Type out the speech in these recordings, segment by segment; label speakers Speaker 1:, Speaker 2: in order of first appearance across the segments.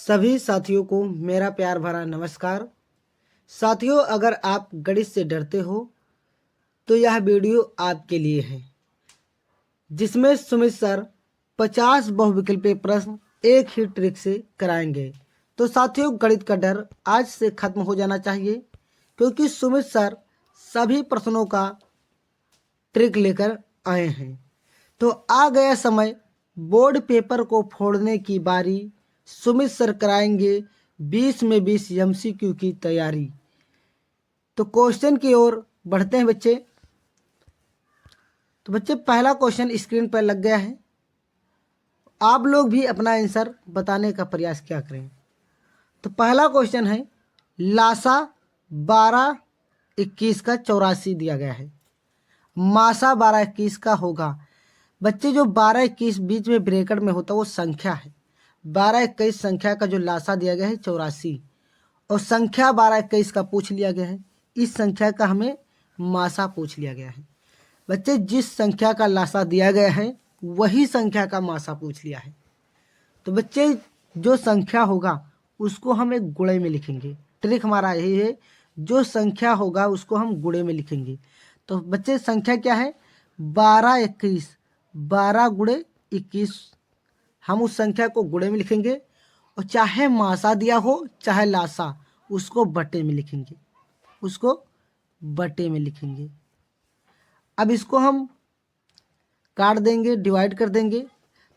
Speaker 1: सभी साथियों को मेरा प्यार भरा नमस्कार। साथियों, अगर आप गणित से डरते हो तो यह वीडियो आपके लिए है, जिसमें सुमित सर 50 बहुविकल्पीय प्रश्न एक ही ट्रिक से कराएंगे। तो साथियों, गणित का डर आज से खत्म हो जाना चाहिए, क्योंकि सुमित सर सभी प्रश्नों का ट्रिक लेकर आए हैं। तो आ गया समय, बोर्ड पेपर को फोड़ने की बारी। सुमित सर कराएंगे 20 में 20 एमसीक्यू की तैयारी। तो क्वेश्चन की ओर बढ़ते हैं बच्चे। तो बच्चे, पहला क्वेश्चन स्क्रीन पर लग गया है। आप लोग भी अपना आंसर बताने का प्रयास क्या करें। तो पहला क्वेश्चन है, लासा 12 21 का 84 दिया गया है। मासा 12 21 का होगा। बच्चे, जो 12 21 बीच में ब्रैकेट में होता है वो संख्या है। 12 21 संख्या का जो लासा दिया गया है 84, और संख्या 12 21 का पूछ लिया गया है। इस संख्या का हमें मासा पूछ लिया गया है। बच्चे, जिस संख्या का लासा दिया गया है वही संख्या का मासा पूछ लिया है। तो बच्चे, जो संख्या होगा उसको हम एक गुणे में लिखेंगे। ट्रिक हमारा यही है, जो संख्या होगा उसको हम गुणे में लिखेंगे। तो बच्चे, संख्या क्या है? 12 21, 12 गुणे 21। हम उस संख्या को गुणे में लिखेंगे, और चाहे मासा दिया हो चाहे लासा, उसको बटे में लिखेंगे। उसको बटे में लिखेंगे। अब इसको हम काट देंगे, डिवाइड कर देंगे।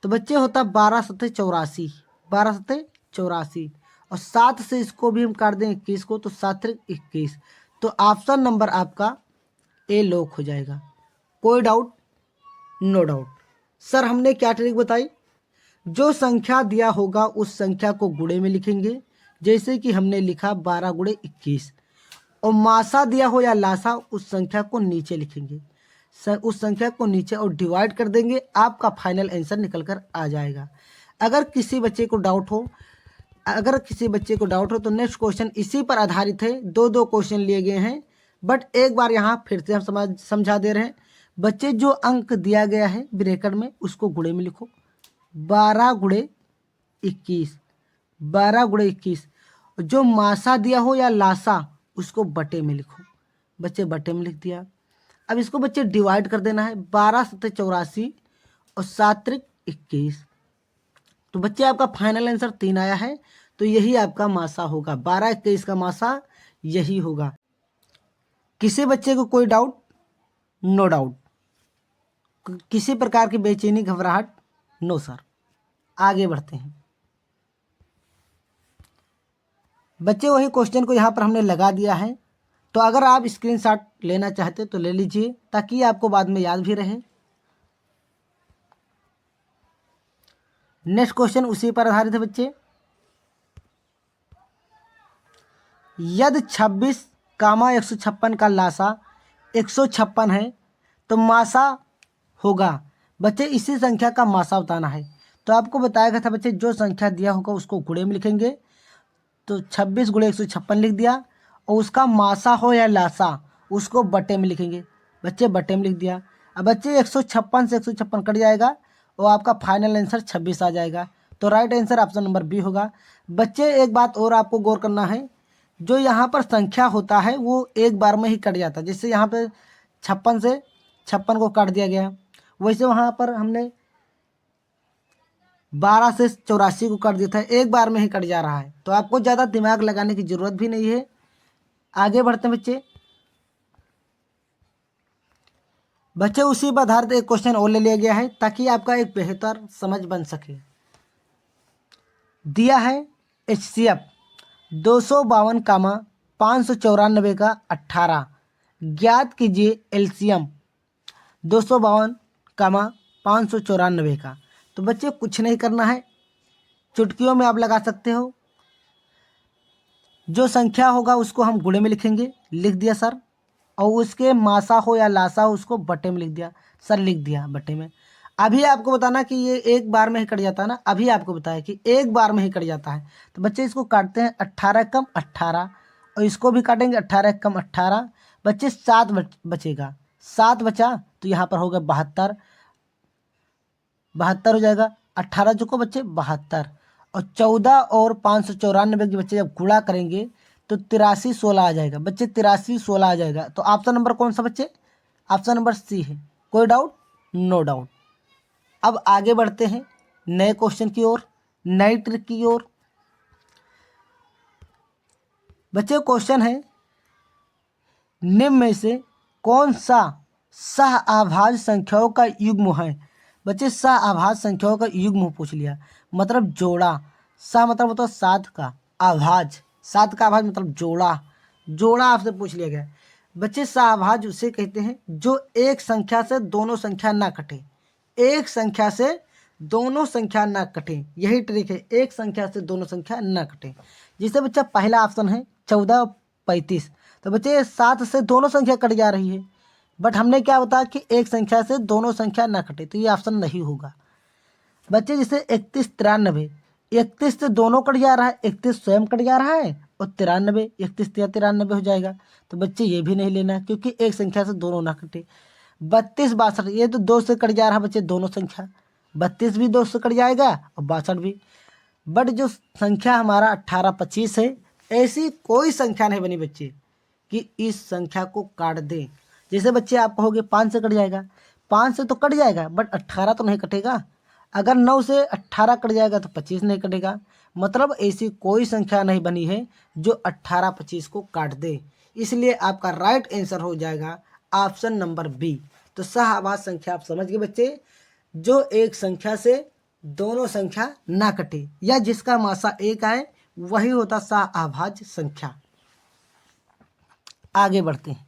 Speaker 1: तो बच्चे, होता 12 सत्ते 84, 12 सत्ते 84, और 7 से इसको भी हम काट दें 21 को, तो 7 त्रिक 21। तो ऑप्शन नंबर आपका ए लॉक हो जाएगा। कोई डाउट? No doubt. सर, हमने क्या ट्रिक बताई? जो संख्या दिया होगा उस संख्या को गुणे में लिखेंगे, जैसे कि हमने लिखा 12 गुणे 21, और मासा दिया हो या लासा उस संख्या को नीचे लिखेंगे। उस संख्या को नीचे और डिवाइड कर देंगे, आपका फाइनल आंसर निकल कर आ जाएगा। अगर किसी बच्चे को डाउट हो तो नेक्स्ट क्वेश्चन इसी पर आधारित है। दो क्वेश्चन लिए गए हैं, बट एक बार यहाँ फिर से हम समझा दे रहे हैं। बच्चे, जो अंक दिया गया है ब्रैकेट में उसको गुणे में लिखो। 12 गुणे 21, 12 गुणे 21। जो मासा दिया हो या लासा उसको बटे में लिखो। बच्चे, बटे में लिख दिया। अब इसको बच्चे डिवाइड कर देना है। 12 सत्ते 84 और 7 त्रिक 21। तो बच्चे, आपका फाइनल आंसर 3 आया है। तो यही आपका मासा होगा। 12 21 का मासा यही होगा। किसी बच्चे को कोई डाउट? No doubt. किसी प्रकार की बेचैनी, घबराहट? No sir. आगे बढ़ते हैं बच्चे। वही क्वेश्चन को यहाँ पर हमने लगा दिया है। तो अगर आप स्क्रीनशॉट लेना चाहते तो ले लीजिए, ताकि आपको बाद में याद भी रहे। नेक्स्ट क्वेश्चन उसी पर आधारित है बच्चे। यदि 26 कामा 156 का लासा 156 है तो मासा होगा। बच्चे, इसी संख्या का मासा बताना है। तो आपको बताया गया था बच्चे, जो संख्या दिया होगा उसको गुणे में लिखेंगे। तो 26 गुणे 156 लिख दिया, और उसका मासा हो या लासा उसको बटे में लिखेंगे। बच्चे, बटे में लिख दिया। अब बच्चे, 156 से 156 कट जाएगा और आपका फाइनल आंसर 26 आ जाएगा। तो right answer option number B होगा। बच्चे, एक बात और आपको गौर करना है, जो यहाँ पर संख्या होता है वो एक बार में ही कट जाता है। जैसे यहाँ पे 56 से 56 को काट दिया गया, वैसे वहाँ पर हमने 12 से 84 को काट दिया था, एक बार में ही कट जा रहा है। तो आपको ज़्यादा दिमाग लगाने की ज़रूरत भी नहीं है। आगे बढ़ते हैं बच्चे। उसी पर आधारित एक क्वेश्चन और ले लिया गया है, ताकि आपका एक बेहतर समझ बन सके। दिया है HCF 252 कामा 594 का 18। ज्ञात कीजिए एलसीएम 252 कामा 594 का। तो बच्चे, कुछ नहीं करना है, चुटकियों में आप लगा सकते हो। जो संख्या होगा उसको हम गुणे में लिखेंगे। लिख दिया सर। और उसके मासा हो या लासा हो उसको बटे में लिख दिया। सर, लिख दिया बटे में। अभी आपको बताना कि ये एक बार में ही कट जाता है ना। अभी आपको बताया कि एक बार में ही कट जाता है। तो बच्चे, इसको काटते हैं। 18 कम 18, और इसको भी काटेंगे। 18 कम 18, बच्चे 7 बचेगा। 7 बचा तो यहाँ पर होगा 72, 72 हो जाएगा। 18 जो को बच्चे 72, और 14 और 594 के बच्चे जब गुणा करेंगे तो 83 16 आ जाएगा बच्चे, 83 16 आ जाएगा। तो ऑप्शन नंबर कौन सा बच्चे? ऑप्शन नंबर सी है। कोई डाउट? No doubt. अब आगे बढ़ते हैं नए क्वेश्चन की ओर, नई ट्रिक की ओर। बच्चे क्वेश्चन है, निम्न में से कौन सा सह आभाज्य संख्याओं का युग्म है? बच्चे सह आभाज्य संख्याओं का युग्म पूछ लिया, मतलब जोड़ा। सह मतलब होता है सात का, आभाज्य सात का आभाज्य मतलब जोड़ा, जोड़ा आपसे पूछ लिया गया। बच्चे सह आभाज्य उसे कहते हैं जो एक संख्या से दोनों संख्या ना कटे, एक संख्या से दोनों संख्या ना कटे, यही ट्रिक है, एक संख्या से दोनों संख्या ना कटे। जिसे बच्चा पहला ऑप्शन है 14 35, तो बच्चे 7 से दोनों संख्या कट जा रही है, बट हमने क्या बताया कि एक संख्या से दोनों संख्या ना कटे, तो ये ऑप्शन नहीं होगा। बच्चे जैसे 31 93, 31 से दोनों कट जा रहा है, 31 स्वयं कट जा रहा है, और 93 31 93 हो जाएगा, तो बच्चे ये भी नहीं लेना क्योंकि एक संख्या से दोनों ना कटे। 32 62, ये तो 2 से कट जा रहा है बच्चे दोनों संख्या, 32 भी 2 से कट जाएगा और 62 भी। बट जो संख्या हमारा 18 25 है, ऐसी कोई संख्या नहीं बनी बच्चे कि इस संख्या को काट दें। जैसे बच्चे आप कहोगे 5 से कट जाएगा, 5 से तो कट जाएगा बट 18 तो नहीं कटेगा। अगर 9 से 18 कट जाएगा तो 25 नहीं कटेगा। मतलब ऐसी कोई संख्या नहीं बनी है जो 18 25 को काट दे। इसलिए आपका राइट आंसर हो जाएगा ऑप्शन नंबर बी। तो सहआभाज्य संख्या आप समझ गए बच्चे, जो एक संख्या से दोनों संख्या ना कटे या जिसका मासा एक आए वही होता सहआभाज्य संख्या। आगे बढ़ते हैं।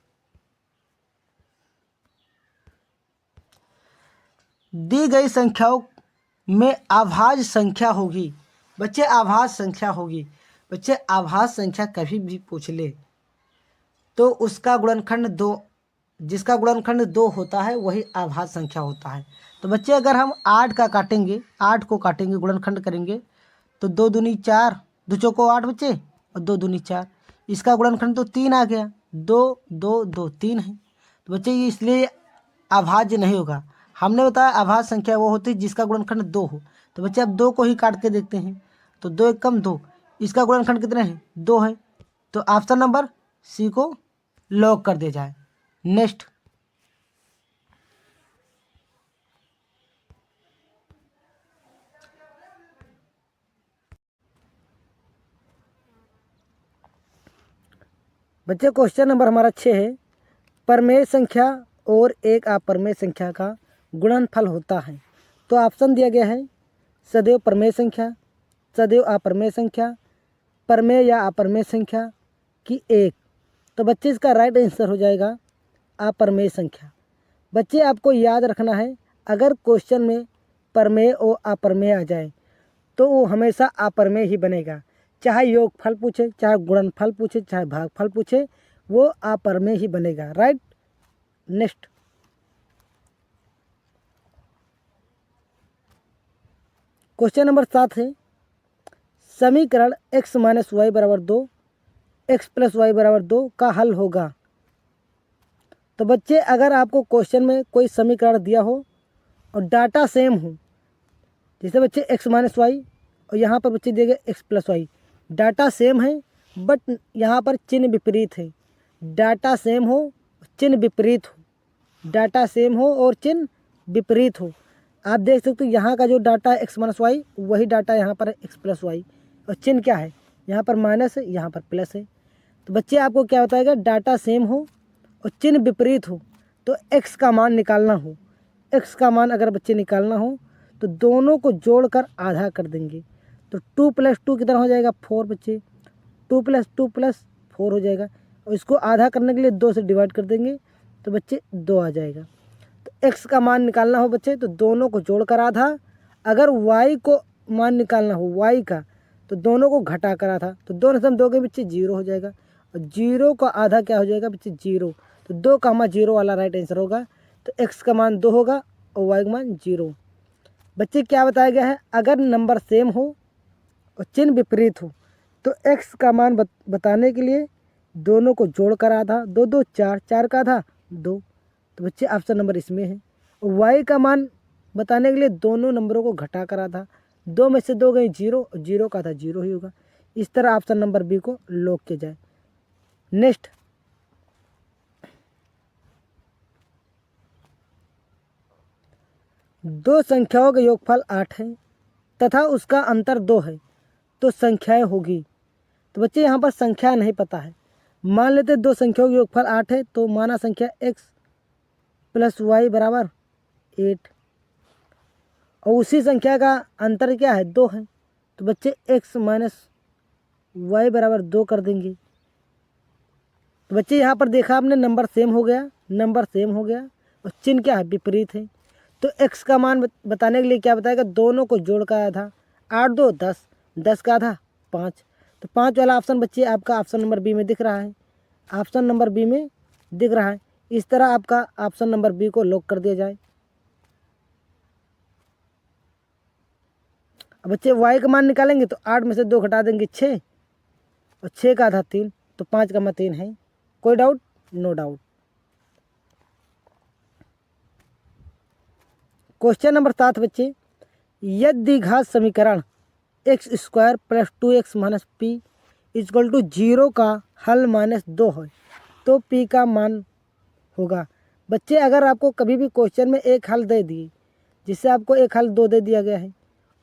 Speaker 1: दी गई संख्याओं में अभाज्य संख्या होगी। बच्चे अभाज्य संख्या होगी, बच्चे अभाज्य संख्या कभी भी पूछ ले तो उसका गुणनखंड 2, जिसका गुणनखंड 2 होता है वही अभाज्य संख्या होता है। तो बच्चे अगर हम 8 का काटेंगे, 8 को काटेंगे गुणनखंड करेंगे तो 2 दूनी 4, 2 चौको 8 बच्चे और 2 दूनी 4, इसका गुणनखंड तो 3 आ गया, 2 2 2 3 है। तो बच्चे ये इसलिए अभाज्य नहीं होगा। हमने बताया अभाज्य संख्या वो होती है जिसका गुणनखंड 2 हो। तो बच्चे अब 2 को ही काट के देखते हैं, तो 2 एक कम 2, इसका गुणनखंड कितने हैं? 2 है। तो ऑप्शन नंबर सी को लॉक कर दिया जाए। नेक्स्ट, बच्चे क्वेश्चन नंबर हमारा 6 है, परमेय संख्या और एक अपरमेय संख्या का गुणनफल होता है। तो ऑप्शन दिया गया है सदैव परमेय संख्या, सदैव अपरमेय संख्या, परमेय या अपरमेय संख्या की एक। तो बच्चे इसका राइट आंसर हो जाएगा अपरमेय संख्या। बच्चे आपको याद रखना है, अगर क्वेश्चन में परमेय और अपरमेय आ जाए तो वो हमेशा अपरमेय ही बनेगा। चाहे योगफल पूछे, चाहे गुणनफल पूछे, चाहे भागफल पूछे, वो अपरमेय ही बनेगा। राइट। नेक्स्ट, क्वेश्चन नंबर 7 है, समीकरण x माइनस वाई बराबर 2, x प्लस वाई बराबर 2 का हल होगा। तो बच्चे अगर आपको क्वेश्चन में कोई समीकरण दिया हो और डाटा सेम हो, जैसे बच्चे x माइनस वाई और यहाँ पर बच्चे दिए गए x plus y, data same है बट यहाँ पर चिन्ह विपरीत है। डाटा सेम हो, चिन्ह विपरीत हो, डाटा सेम हो और चिन्ह विपरीत हो। आप देख सकते हो यहाँ का जो डाटा है x माइनस वाई, वही डाटा यहाँ पर है x प्लस वाई, और चिन्ह क्या है? यहाँ पर माइनस है, यहाँ पर प्लस है। तो बच्चे आपको क्या बताएगा? डाटा सेम हो और चिन्ह विपरीत हो तो x का मान निकालना हो। x का मान अगर बच्चे निकालना हो तो दोनों को जोड़कर आधा कर देंगे। तो 2 + 2 कितना हो जाएगा? 4 बच्चे। 2 + 2 + 4 हो जाएगा, और इसको आधा करने के लिए 2 से डिवाइड कर देंगे तो बच्चे 2 आ जाएगा। तो x का मान निकालना हो बच्चे तो दोनों को जोड़कर आधा, अगर y को मान निकालना हो y का तो दोनों को घटा कर आधा, तो 2 से 2 के बच्चे 0 हो जाएगा, और 0 का आधा क्या हो जाएगा बच्चे? 0। तो 2 का मान 0 वाला राइट आंसर होगा। तो x का मान 2 होगा और y का मान 0। बच्चे क्या बताया गया है? अगर नंबर सेम हो और चिन्ह विपरीत हो तो x का मान बताने के लिए दोनों को जोड़कर आधा, 2 2 4, 4 का आधा 2। तो बच्चे ऑप्शन नंबर इसमें है। और y का मान बताने के लिए दोनों नंबरों को घटा कर आधा, 2 में से 2 गई 0, 0 का था 0 ही होगा। इस तरह ऑप्शन नंबर बी को लॉक किया जाए। नेक्स्ट, दो संख्याओं का योगफल 8 है तथा उसका अंतर 2 है तो संख्याएं होगी। तो बच्चे यहाँ पर संख्या नहीं पता है। मान लेते दो संख्याओं का योगफल 8 है तो माना संख्या x प्लस वाई बराबर 8 और उसी संख्या का अंतर क्या है 2 है तो बच्चे x माइनस वाई बराबर 2 कर देंगे। तो बच्चे यहाँ पर देखा आपने नंबर सेम हो गया, नंबर सेम हो गया और चिन्ह क्या है विपरीत है। तो x का मान बताने के लिए क्या बताएगा, दोनों को जोड़ का आधा, 8 2 10, 10 का आधा 5। तो 5 वाला ऑप्शन बच्चे आपका ऑप्शन नंबर बी में दिख रहा है, ऑप्शन नंबर बी में दिख रहा है। इस तरह आपका ऑप्शन नंबर बी को लॉक कर दिया जाए। अब बच्चे y का मान निकालेंगे तो 8 में से 2 घटा देंगे 6 और 6 का आधा 3 तो 5 का मान 3 है। कोई doubt? No doubt. Question number 7 बच्चे, यदि द्विघात समीकरण x square plus 2x minus P equal to 0 का हल -2 है तो p का मान होगा। बच्चे अगर आपको कभी भी क्वेश्चन में एक हल दे दिए, जिससे आपको एक हल 2 दे दिया गया है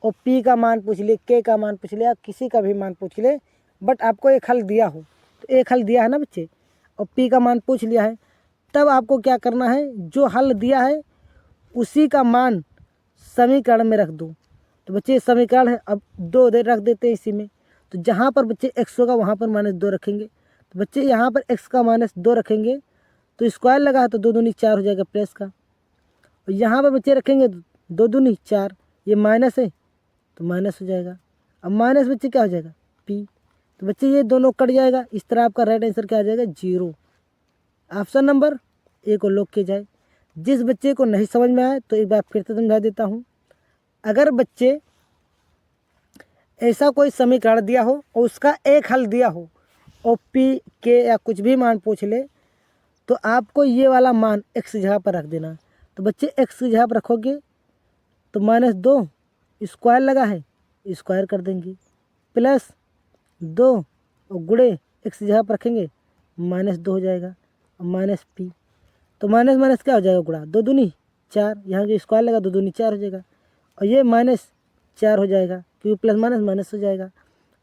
Speaker 1: और p का मान पूछ ले, k का मान पूछ ले या किसी का भी मान पूछ ले, बट आपको एक हल दिया हो, तो एक हल दिया है ना बच्चे और p का मान पूछ लिया है, तब आपको क्या करना है, जो हल दिया है उसी का मान समीकरण में रख दो। तो बच्चे समीकरण है, अब 2 दे रख देते हैं इसी में। तो जहाँ पर बच्चे x होगा वहाँ पर -2 रखेंगे। तो बच्चे यहाँ पर x का -2 रखेंगे तो स्क्वायर लगा है तो 2 दूनी 4 हो जाएगा प्लस का, और यहाँ पर बच्चे रखेंगे 2 दूनी 4, ये माइनस है तो माइनस हो जाएगा। अब माइनस बच्चे क्या हो जाएगा p, तो बच्चे ये दोनों कट जाएगा। इस तरह आपका राइट आंसर क्या आ जाएगा 0। ऑप्शन नंबर ए को लॉक किया जाए। जिस बच्चे को नहीं समझ में आए तो एक बार फिर से समझा देता हूँ। अगर बच्चे ऐसा कोई समीकरण दिया हो और उसका एक हल दिया हो और पी के या कुछ भी मान पूछ ले, तो आपको ये वाला मान x की जगह पर रख देना। तो बच्चे x की जगह पर रखोगे तो -2 स्क्वायर लगा है, स्क्वायर कर देंगे, प्लस 2 और गुणे x की जगह पर रखेंगे -2 हो जाएगा और माइनस p, तो माइनस माइनस क्या हो जाएगा गुणा, 2 दूनी 4, यहाँ जो स्क्वायर लगा 2 दूनी 4 हो जाएगा और ये -4 हो जाएगा क्योंकि प्लस माइनस माइनस हो जाएगा,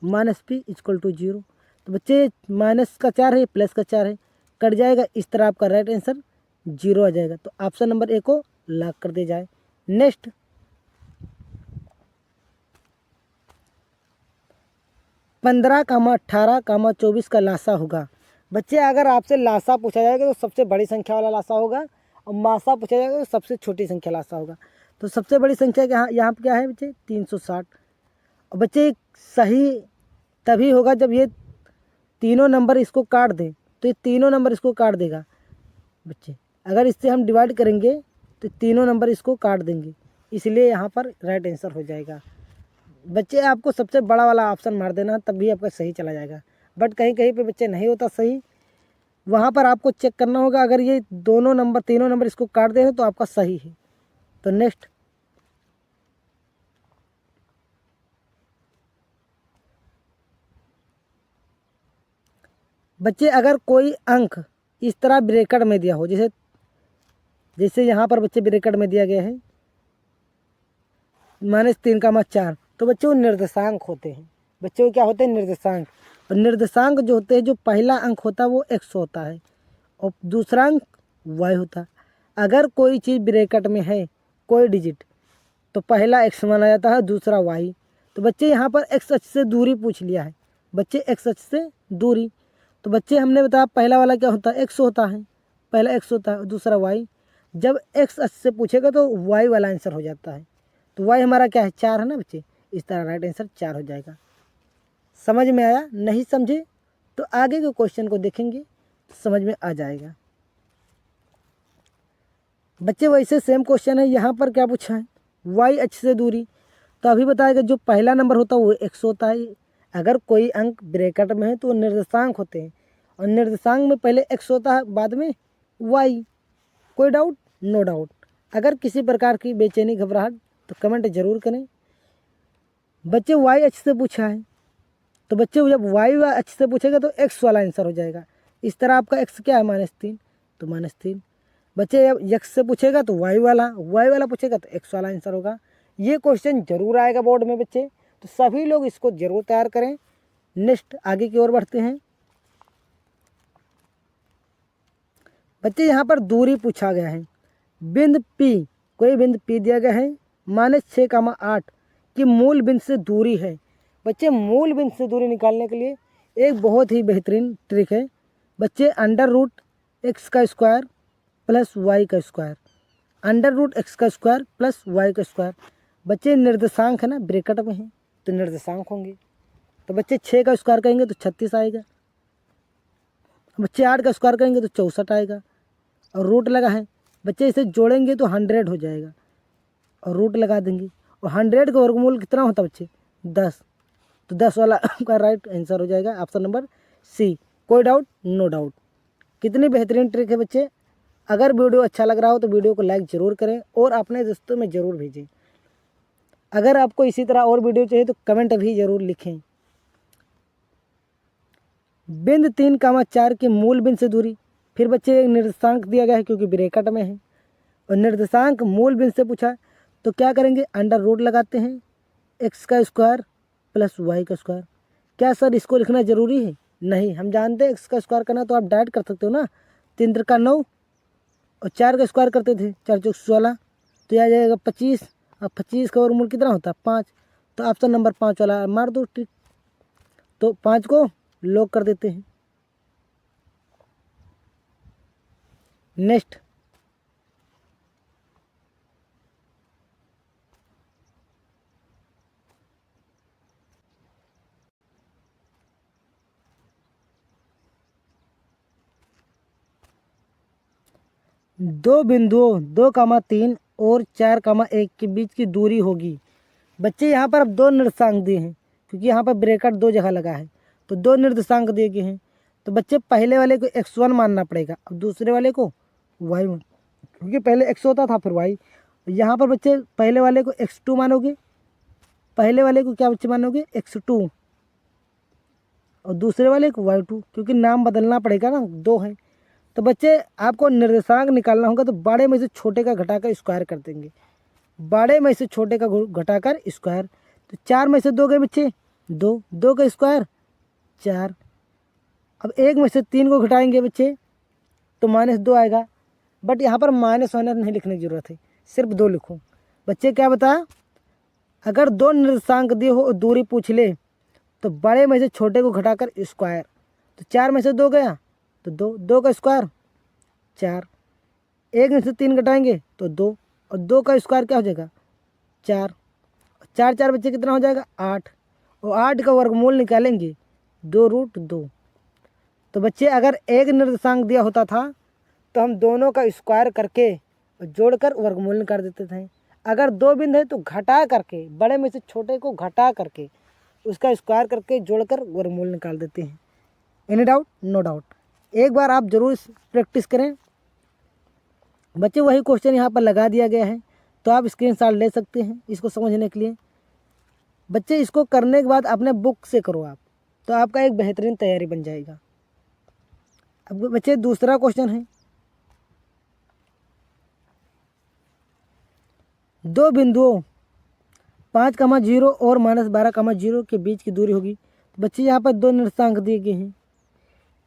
Speaker 1: -p इक्वल टू 0। तो बच्चे माइनस का 4 है प्लस का 4 है, कट जाएगा। इस तरह आपका राइट आंसर 0 आ जाएगा। तो ऑप्शन नंबर ए को लॉक कर दिया जाए। नेक्स्ट, 15, 18, 24 का लासा होगा। बच्चे अगर आपसे लासा पूछा जाएगा तो सबसे बड़ी संख्या वाला लासा होगा और मासा पूछा जाएगा तो सबसे छोटी संख्या लासा होगा। तो सबसे बड़ी संख्या यहाँ पर क्या है बच्चे 360। और बच्चे सही तभी होगा जब ये तीनों नंबर इसको काट दें, तो ये तीनों नंबर इसको काट देगा बच्चे। अगर इससे हम डिवाइड करेंगे तो तीनों नंबर इसको काट देंगे, इसलिए यहाँ पर राइट आंसर हो जाएगा। बच्चे आपको सबसे बड़ा वाला ऑप्शन मार देना तब भी आपका सही चला जाएगा, बट कहीं कहीं पे बच्चे नहीं होता सही, वहाँ पर आपको चेक करना होगा। अगर ये दोनों नंबर तीनों नंबर इसको काट दे तो आपका सही है। तो नेक्स्ट, बच्चे अगर कोई अंक इस तरह ब्रैकेट में दिया हो, जैसे यहाँ पर बच्चे ब्रैकेट में दिया गया है -3, तो बच्चे वो निर्देशांक होते हैं। बच्चों क्या होते हैं निर्देशांक, और निर्देशांक जो होते हैं, जो पहला अंक होता है वो x होता है और दूसरा अंक y होता है। अगर कोई चीज़ ब्रैकेट में है कोई डिजिट तो पहला x माना जाता है, दूसरा y। तो बच्चे यहाँ पर x अक्ष से दूरी पूछ लिया है, बच्चे x अक्ष से दूरी। तो बच्चे हमने बताया पहला वाला क्या होता है x होता है, पहला x होता है और दूसरा y। जब x अक्ष से पूछेगा तो y वाला आंसर हो जाता है। तो y हमारा क्या है 4 है ना बच्चे, इस तरह राइट आंसर 4 हो जाएगा। समझ में आया? नहीं समझे तो आगे के क्वेश्चन को देखेंगे तो समझ में आ जाएगा। बच्चे वैसे सेम क्वेश्चन है, यहाँ पर क्या पूछा है y अक्ष से दूरी। तो अभी बताएगा जो पहला नंबर होता है वो x होता है। अगर कोई अंक ब्रैकेट में है तो वो निर्देशांक होते हैं और निर्देशांक में पहले x होता है बाद में y। कोई डाउट? No doubt. अगर किसी प्रकार की बेचैनी घबराहट तो कमेंट जरूर करें। बच्चे वाई अच्छे से पूछा है, तो बच्चे जब वाई अच्छे से पूछेगा तो एक्स वाला आंसर हो जाएगा। इस तरह आपका एक्स क्या है -3, तो -3। बच्चे जब एक्स से पूछेगा तो वाई वाला पूछेगा तो एक्स वाला आंसर होगा। ये क्वेश्चन जरूर आएगा बोर्ड में बच्चे, तो सभी लोग इसको जरूर तैयार करें। नेक्स्ट आगे की ओर बढ़ते हैं। बच्चे यहाँ पर दूरी पूछा गया है। बिंदु P, कोई बिंदु P दिया गया है -6,8 की मूल बिंदु से दूरी है। बच्चे मूल बिंदु से दूरी निकालने के लिए एक बहुत ही बेहतरीन ट्रिक है बच्चे, √x² + y², √x² + y²। बच्चे निर्देशांक है ना, ब्रैकेट में है तो निर्देशांक होंगे। तो बच्चे 6 का स्क्वायर करेंगे तो 36 आएगा। बच्चे 8 का स्क्वायर करेंगे तो 64 आएगा। और रूट लगा है बच्चे, इसे जोड़ेंगे तो 100 हो जाएगा और रूट लगा देंगे। और 100 का वर्गमूल कितना होता है बच्चे? 10। तो 10 वाला आपका राइट आंसर हो जाएगा, ऑप्शन नंबर सी। कोई डाउट? No doubt. कितनी बेहतरीन ट्रिक है बच्चे। अगर वीडियो अच्छा लग रहा हो तो वीडियो को लाइक ज़रूर करें और अपने दोस्तों में ज़रूर भेजें। अगर आपको इसी तरह और वीडियो चाहिए तो कमेंट भी ज़रूर लिखें। बिंदु 3,4 की मूल बिंदु से दूरी। फिर बच्चे एक निर्देशांक दिया गया है क्योंकि ब्रैकेट में है, और निर्देशांक मूल बिंदु से पूछा तो क्या करेंगे? अंडर रूट लगाते हैं x² + y²। क्या सर इसको लिखना ज़रूरी है? नहीं, हम जानते हैं x² करना तो आप डायरेक्ट कर सकते हो ना। 3 × 9 और 4 का स्क्वायर करते थे, 4 × 16, तो यह आ जाएगा 25। अब 25 का वर्गमूल कितना होता है? 5। तो ऑप्शन नंबर 5 वाला मार दो टिक। तो 5 को लॉक कर देते हैं। नेक्स्ट दो बिंदुओं 2,3 और 4,1 के बीच की दूरी होगी। बच्चे यहाँ पर अब दो निर्देशांक दिए हैं क्योंकि यहाँ पर ब्रैकेट 2 जगह लगा है, तो 2 निर्देशांक दिए गए हैं। तो बच्चे पहले वाले को x1 मानना पड़ेगा और दूसरे वाले को y1, क्योंकि पहले x होता था फिर y। यहाँ पर बच्चे पहले वाले को x2 मानोगे, पहले वाले को क्या बच्चे मानोगे? x2, और दूसरे वाले को y2, क्योंकि नाम बदलना पड़ेगा ना, 2 है। तो बच्चे आपको निर्देशांक निकालना होगा तो बड़े में से छोटे का घटाकर स्क्वायर कर देंगे। बड़े में से छोटे का घटाकर स्क्वायर, तो 4 में से 2 गए बच्चे 2, 2 का स्क्वायर 4। अब 1 में से 3 को घटाएंगे बच्चे तो -2 आएगा। बट यहाँ पर माइनस नहीं लिखने की जरूरत है, सिर्फ 2 लिखो। बच्चे क्या बताया? अगर 2 निर्देशांक दिए हो और दूरी पूछ ले तो बड़े में से छोटे को घटाकर स्क्वायर, तो 4 में से 2 गया तो 2, 2 का स्क्वायर 4। 1 में से 3 घटाएंगे तो 2, और 2 का स्क्वायर क्या हो जाएगा? 4। 4 4 बच्चे कितना हो जाएगा? 8। और 8 का वर्गमूल निकालेंगे 2√2। तो बच्चे अगर एक निर्देशांक दिया होता था तो हम दोनों का स्क्वायर करके और जोड़कर वर्गमूल निकाल देते थे। अगर 2 बिंदु है तो घटा करके, बड़े में से छोटे को घटा करके उसका स्क्वायर करके जोड़कर वर्गमूल निकाल देते हैं। Any doubt? No doubt. एक बार आप जरूर प्रैक्टिस करें बच्चे। वही क्वेश्चन यहाँ पर लगा दिया गया है तो आप स्क्रीनशॉट ले सकते हैं इसको समझने के लिए। बच्चे इसको करने के बाद अपने बुक से करो आप, तो आपका एक बेहतरीन तैयारी बन जाएगा। अब बच्चे दूसरा क्वेश्चन है, दो बिंदुओं 5,0 और -12,0 के बीच की दूरी होगी। तो बच्चे यहाँ पर 2 निर्देशांक दिए गए हैं,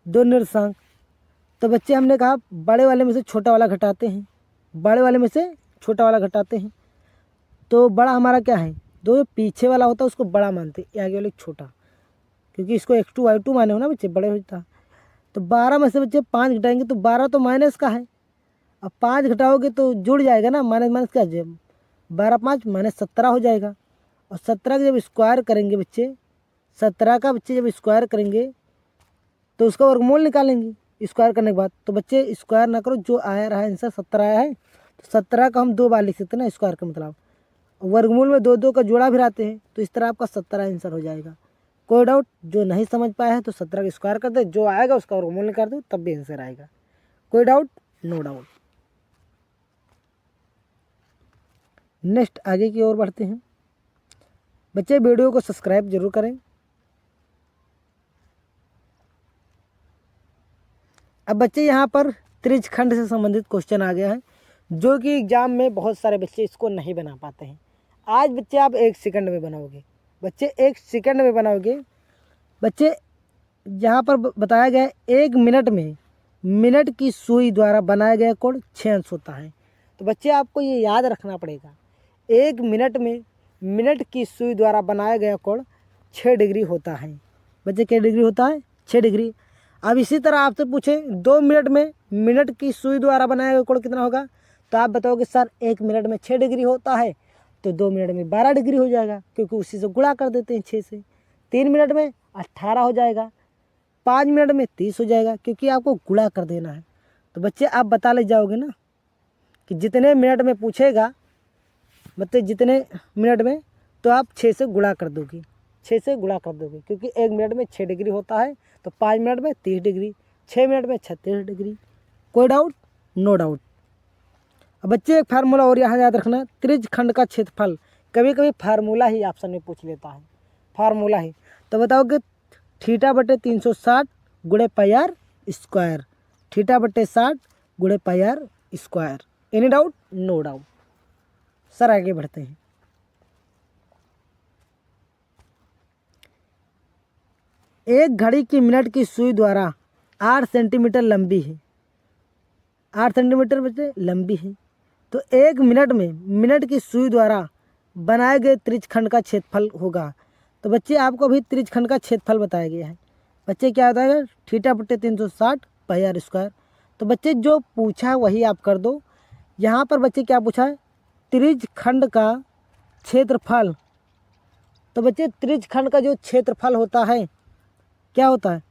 Speaker 1: 2 निर्देशांक। तो बच्चे हमने कहा बड़े वाले में से छोटा वाला घटाते हैं, बड़े वाले में से छोटा वाला घटाते हैं। तो बड़ा हमारा क्या है? 2 जो पीछे वाला होता है उसको बड़ा मानते हैं, आगे वाले छोटा, क्योंकि इसको x2 y2 माने हो ना बच्चे, बड़े होता। तो 12 में से बच्चे 5 घटाएंगे तो 12 तो माइनस का है। अब 5 घटाओगे तो जुड़ जाएगा ना, माइनस माइनस क्या है? 12 5 -17 हो जाएगा। और 17 का जब स्क्वायर करेंगे बच्चे, 17 का बच्चे जब स्क्वायर करेंगे तो उसका वर्गमूल निकालेंगे स्क्वायर करने के बाद। तो बच्चे स्क्वायर ना करो, जो आया रहा आंसर 17 आया है, तो 17 का हम 2 बार लिख सकते हैं ना स्क्वायर का मतलब। वर्गमूल में 2 2 का जोड़ा भी रहते हैं, तो इस तरह आपका 17 आंसर हो जाएगा। कोई डाउट? जो नहीं समझ पाया है तो 17 का स्क्वायर कर दे, जो आएगा उसका वर्गमूल निकाल दो, तब भी आंसर आएगा। कोई डाउट? No doubt. नेक्स्ट आगे की ओर बढ़ते हैं। बच्चे वीडियो को सब्सक्राइब जरूर करें। अब बच्चे यहाँ पर त्रिज्य खंड से संबंधित क्वेश्चन आ गया है, जो कि एग्जाम में बहुत सारे बच्चे इसको नहीं बना पाते हैं। आज बच्चे आप 1 सेकंड में बनाओगे, बच्चे 1 सेकंड में बनाओगे। बच्चे यहाँ पर बताया गया है 1 मिनट में मिनट की सुई द्वारा बनाया गया कोण 6 अंश होता है। तो बच्चे आपको ये याद रखना पड़ेगा, 1 मिनट में मिनट की सुई द्वारा बनाया गया कोण 6 डिग्री होता है। बच्चे क्या डिग्री होता है? 6 डिग्री। अब इसी तरह आपसे पूछे 2 मिनट में मिनट की सुई द्वारा बनाया गया कोण कितना होगा, तो आप बताओगे सर 1 मिनट में 6 डिग्री होता है, तो 2 मिनट में 12 डिग्री हो जाएगा, क्योंकि उसी से गुणा कर देते हैं 6 से। 3 मिनट में 18 हो जाएगा, 5 मिनट में 30 हो जाएगा, क्योंकि आपको गुणा कर देना है। तो बच्चे आप बता ले जाओगे ना कि जितने मिनट में पूछेगा, मतलब जितने मिनट में, तो आप 6 से गुणा कर दोगे, 6 से गुणा कर दोगे, क्योंकि 1 मिनट में 6 डिग्री होता है, तो 5 मिनट में 30 डिग्री, 6 मिनट में 36 डिग्री। कोई डाउट? No doubt. अब बच्चे एक फार्मूला और यहाँ याद रखना, त्रिज्य खंड का क्षेत्रफल। कभी कभी फार्मूला ही ऑप्शन में पूछ लेता है, फार्मूला ही। तो बताओगे θ/360 गुणे पाई आर स्क्वायर, θ/60 गुणे pi r square. Any doubt? No doubt. Sir आगे बढ़ते हैं। एक घड़ी की मिनट की सुई द्वारा 8 सेंटीमीटर लंबी है, 8 सेंटीमीटर बच्चे लंबी है। तो 1 मिनट में मिनट की सुई द्वारा बनाए गए त्रिज्य खंड का क्षेत्रफल होगा। तो बच्चे आपको अभी त्रिज्य खंड का क्षेत्रफल बताया गया है। बच्चे क्या होता है? θ/360 पाई आर स्क्वायर। तो बच्चे जो पूछा वही आप कर दो। यहाँ पर बच्चे क्या पूछा है? त्रिज्य खंड का क्षेत्रफल। तो बच्चे त्रिज्य खंड का जो क्षेत्रफल होता है क्या होता है?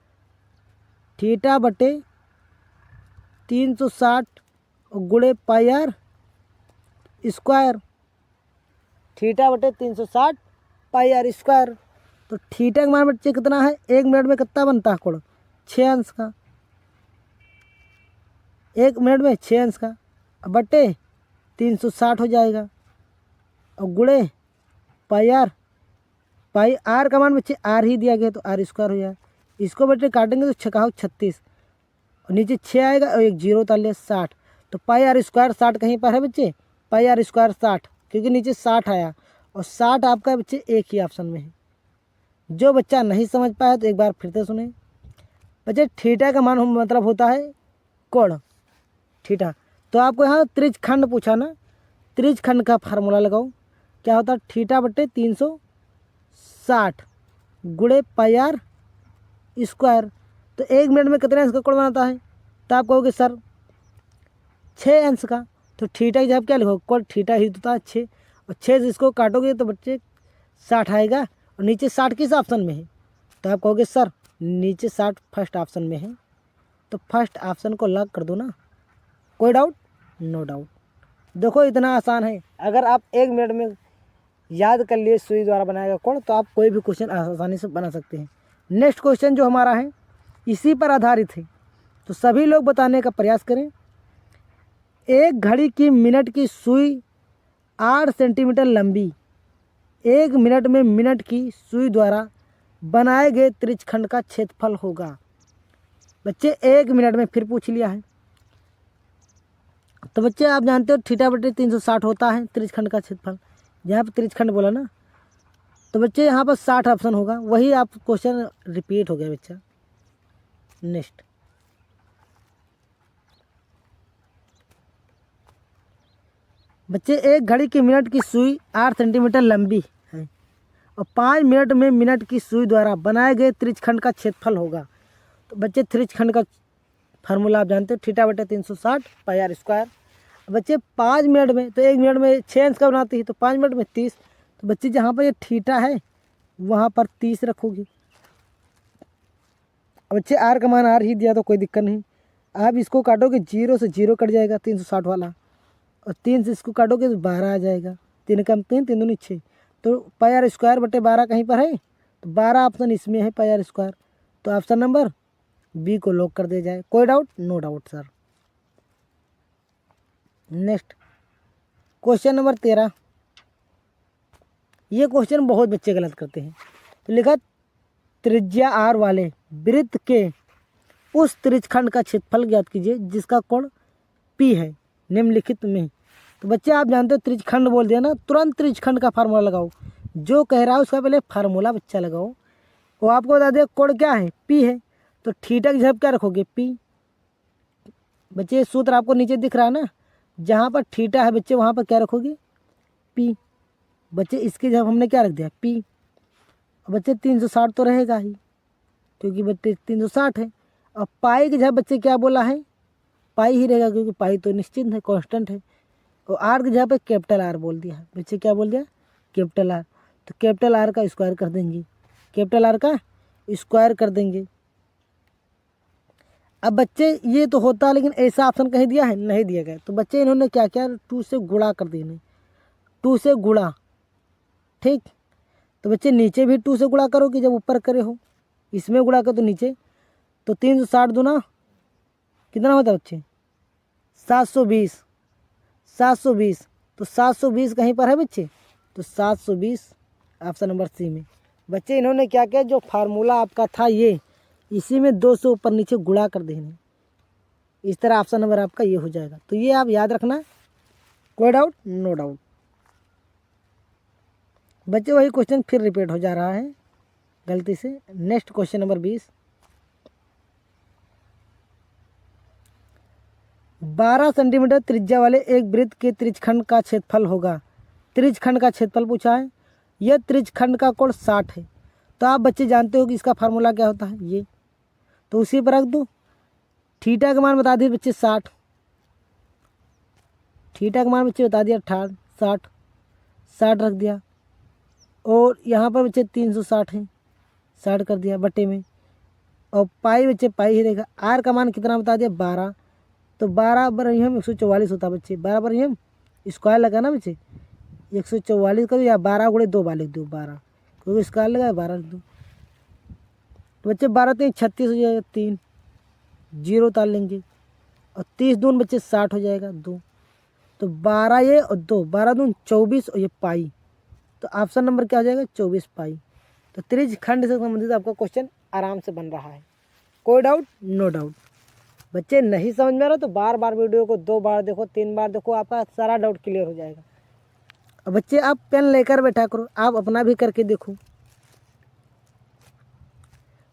Speaker 1: θ/360 गुणे pi r square, θ/360 pi r square. तो थीटा का मान बच्चे कितना है? 1 मिनट में कितना बनता है कोण? 6 अंश का, 1 मिनट में 6 अंश का, बटे 360 हो जाएगा, और गुणे पाई आर का मान बच्चे आर ही दिया गया, तो आर स्क्वायर हो जाएगा। इसको बच्चे काटेंगे तो 6 36, और नीचे 6 आएगा और एक 0 उतार लिया 60। तो पाई आर स्क्वायर 60 कहीं पर है बच्चे, पाई आर स्क्वायर 60, क्योंकि नीचे 60 आया, और 60 आपका बच्चे एक ही ऑप्शन में है। जो बच्चा नहीं समझ पाया तो एक बार फिर से सुने। बच्चे थीटा का मान मतलब होता है कोण, थीटा। तो आपको यहाँ त्रिज्य खंड पूछा ना, त्रिज्य खंड का फार्मूला लगाओ। क्या होता है? θ/360 गुणे पाई आर स्क्वायर। तो 1 मिनट में कितने अंश का कोण बनाता है? तो आप कहोगे सर 6 अंश का। तो थीटा की जगह क्या लिखो? कोण थीटा ही होता है 6, और 6 से इसको काटोगे तो बच्चे 60 आएगा, और नीचे 60 किस ऑप्शन में है? तो आप कहोगे सर नीचे 60 फर्स्ट ऑप्शन में है, तो फर्स्ट ऑप्शन को लॉक कर दो ना। कोई डाउट? No doubt. देखो इतना आसान है। अगर आप 1 मिनट में याद कर लिए सुई द्वारा बनाया गया कोण, तो आप कोई भी क्वेश्चन आसानी से बना सकते हैं। नेक्स्ट क्वेश्चन जो हमारा है इसी पर आधारित है, तो सभी लोग बताने का प्रयास करें। एक घड़ी की मिनट की सुई 8 सेंटीमीटर लंबी, 1 मिनट में मिनट की सुई द्वारा बनाए गए त्रिज्य खंड का क्षेत्रफल होगा। बच्चे 1 मिनट में फिर पूछ लिया है। तो बच्चे आप जानते हो θ/360 होता है त्रिज्य खंड का क्षेत्रफल। यहाँ पर त्रिज्य खंड बोला ना, तो बच्चे यहाँ पर 60 ऑप्शन होगा, वही आप क्वेश्चन रिपीट हो गया बच्चा। नेक्स्ट, बच्चे एक घड़ी की मिनट की सुई 8 सेंटीमीटर लंबी है, और 5 मिनट में मिनट की सुई द्वारा बनाए गए त्रिज्य खंड का क्षेत्रफल होगा। तो बच्चे त्रिज्य खंड का फार्मूला आप जानते हो, θ/360 पाई आर स्क्वायर। बच्चे 5 मिनट में, तो 1 मिनट में 6 अंश का बनाती है, तो 5 मिनट में 30। तो बच्चे जहाँ पर ये थीटा है वहाँ पर 30 रखोगे। बच्चे आर का मान आर ही दिया तो कोई दिक्कत नहीं। आप इसको काटोगे 0 से 0 कट जाएगा 360 वाला, और 3 से इसको काटोगे तो 12 आ जाएगा। 3 कम 3, 3 दूनी 6, तो पाई आर स्क्वायर बटे 12 कहीं पर है, तो 12 ऑप्शन इसमें है पाई आर स्क्वायर। तो ऑप्शन नंबर बी को लॉक कर दिया जाए। कोई doubt? No doubt sir. Next question number 13, ये क्वेश्चन बहुत बच्चे गलत करते हैं। तो लिखा त्रिज्या r वाले वृत्त के उस त्रिज्यखंड का क्षेत्रफल ज्ञात कीजिए जिसका कोण P है निम्नलिखित में। तो बच्चे आप जानते हो त्रिज्यखंड बोल दिया ना, तुरंत त्रिज्यखंड का फार्मूला लगाओ। जो कह रहा है उसका पहले फार्मूला बच्चा लगाओ। वो आपको बता दिया कोण क्या है, P है, तो थीटा की जगह क्या रखोगे, P। बच्चे सूत्र आपको नीचे दिख रहा है ना, जहाँ पर थीटा है बच्चे वहाँ पर क्या रखोगे, P। बच्चे इसकी जगह हमने क्या रख दिया, P। बच्चे 360 तो रहेगा ही, क्योंकि बच्चे 360 है। अब पाई की जगह बच्चे क्या बोला है, पाई ही रहेगा, क्योंकि पाई तो निश्चित है, कांस्टेंट है। और आर की जगह पे कैपिटल आर बोल दिया है। बच्चे क्या बोल दिया, कैपिटल आर। तो कैपिटल आर का स्क्वायर कर देंगे, कैपिटल आर का स्क्वायर कर देंगे। अब बच्चे ये तो होता, लेकिन ऐसा ऑप्शन कहीं दिया है, नहीं दिया गया। तो बच्चे इन्होंने क्या किया, 2 से गुणा कर देने, 2 से गुणा, ठीक। तो बच्चे नीचे भी 2 से गुणा करोगे जब ऊपर करे हो, इसमें गुणा करो तो नीचे। तो 360 दूना कितना होता है बच्चे, 720, 720। तो 720 कहीं पर है बच्चे, तो 720 ऑप्शन नंबर सी में। बच्चे इन्होंने क्या किया, जो फार्मूला आपका था ये, इसी में 2 से ऊपर नीचे गुणा कर देने, इस तरह ऑप्शन नंबर आपका ये हो जाएगा। तो ये आप याद रखना, कोई डाउट, नो डाउट। बच्चे वही क्वेश्चन फिर रिपीट हो जा रहा है गलती से। नेक्स्ट क्वेश्चन नंबर 20, 12 सेंटीमीटर त्रिज्या वाले एक वृत्त के त्रिज्यखंड का क्षेत्रफल होगा। त्रिज्यखंड का क्षेत्रफल पूछा है, यह त्रिज्यखंड का कोण 60 है। तो आप बच्चे जानते हो कि इसका फार्मूला क्या होता है, ये तो उसी पर रख दो। थीटा का मान बता दिए बच्चे 60, थीटा का मान बच्चे बता दिया 60, 60 रख दिया। और यहाँ पर बच्चे 360 है, 60 कर दिया बट्टे में। और पाई बच्चे पाई ही रहेगा। आर का मान कितना बता दिया, 12। तो 12 पर हम 144 होता बच्चे, 12 पर हम स्क्वायर लगा ना बच्चे, 144 करो, या 12 गुणे 2 बार लिख दो, 12 क्योंकि स्क्वायर लगा 12 लिख दो। तो बच्चे 12 3 36 हो जाएगा, 3 जीरो उतार लेंगे। और 30 दून बच्चे 60 हो जाएगा, 2। तो 12 ये और 2, 12 दून 24 और ये पाई। तो ऑप्शन नंबर क्या हो जाएगा, 24 पाई। तो त्रिज्यखंड से संबंधित आपका क्वेश्चन आराम से बन रहा है, कोई डाउट, नो डाउट। बच्चे नहीं समझ में आ रहा तो बार बार वीडियो को 2 बार देखो, 3 बार देखो, आपका सारा डाउट क्लियर हो जाएगा। अब बच्चे आप पेन लेकर बैठा करो, आप अपना भी करके देखो।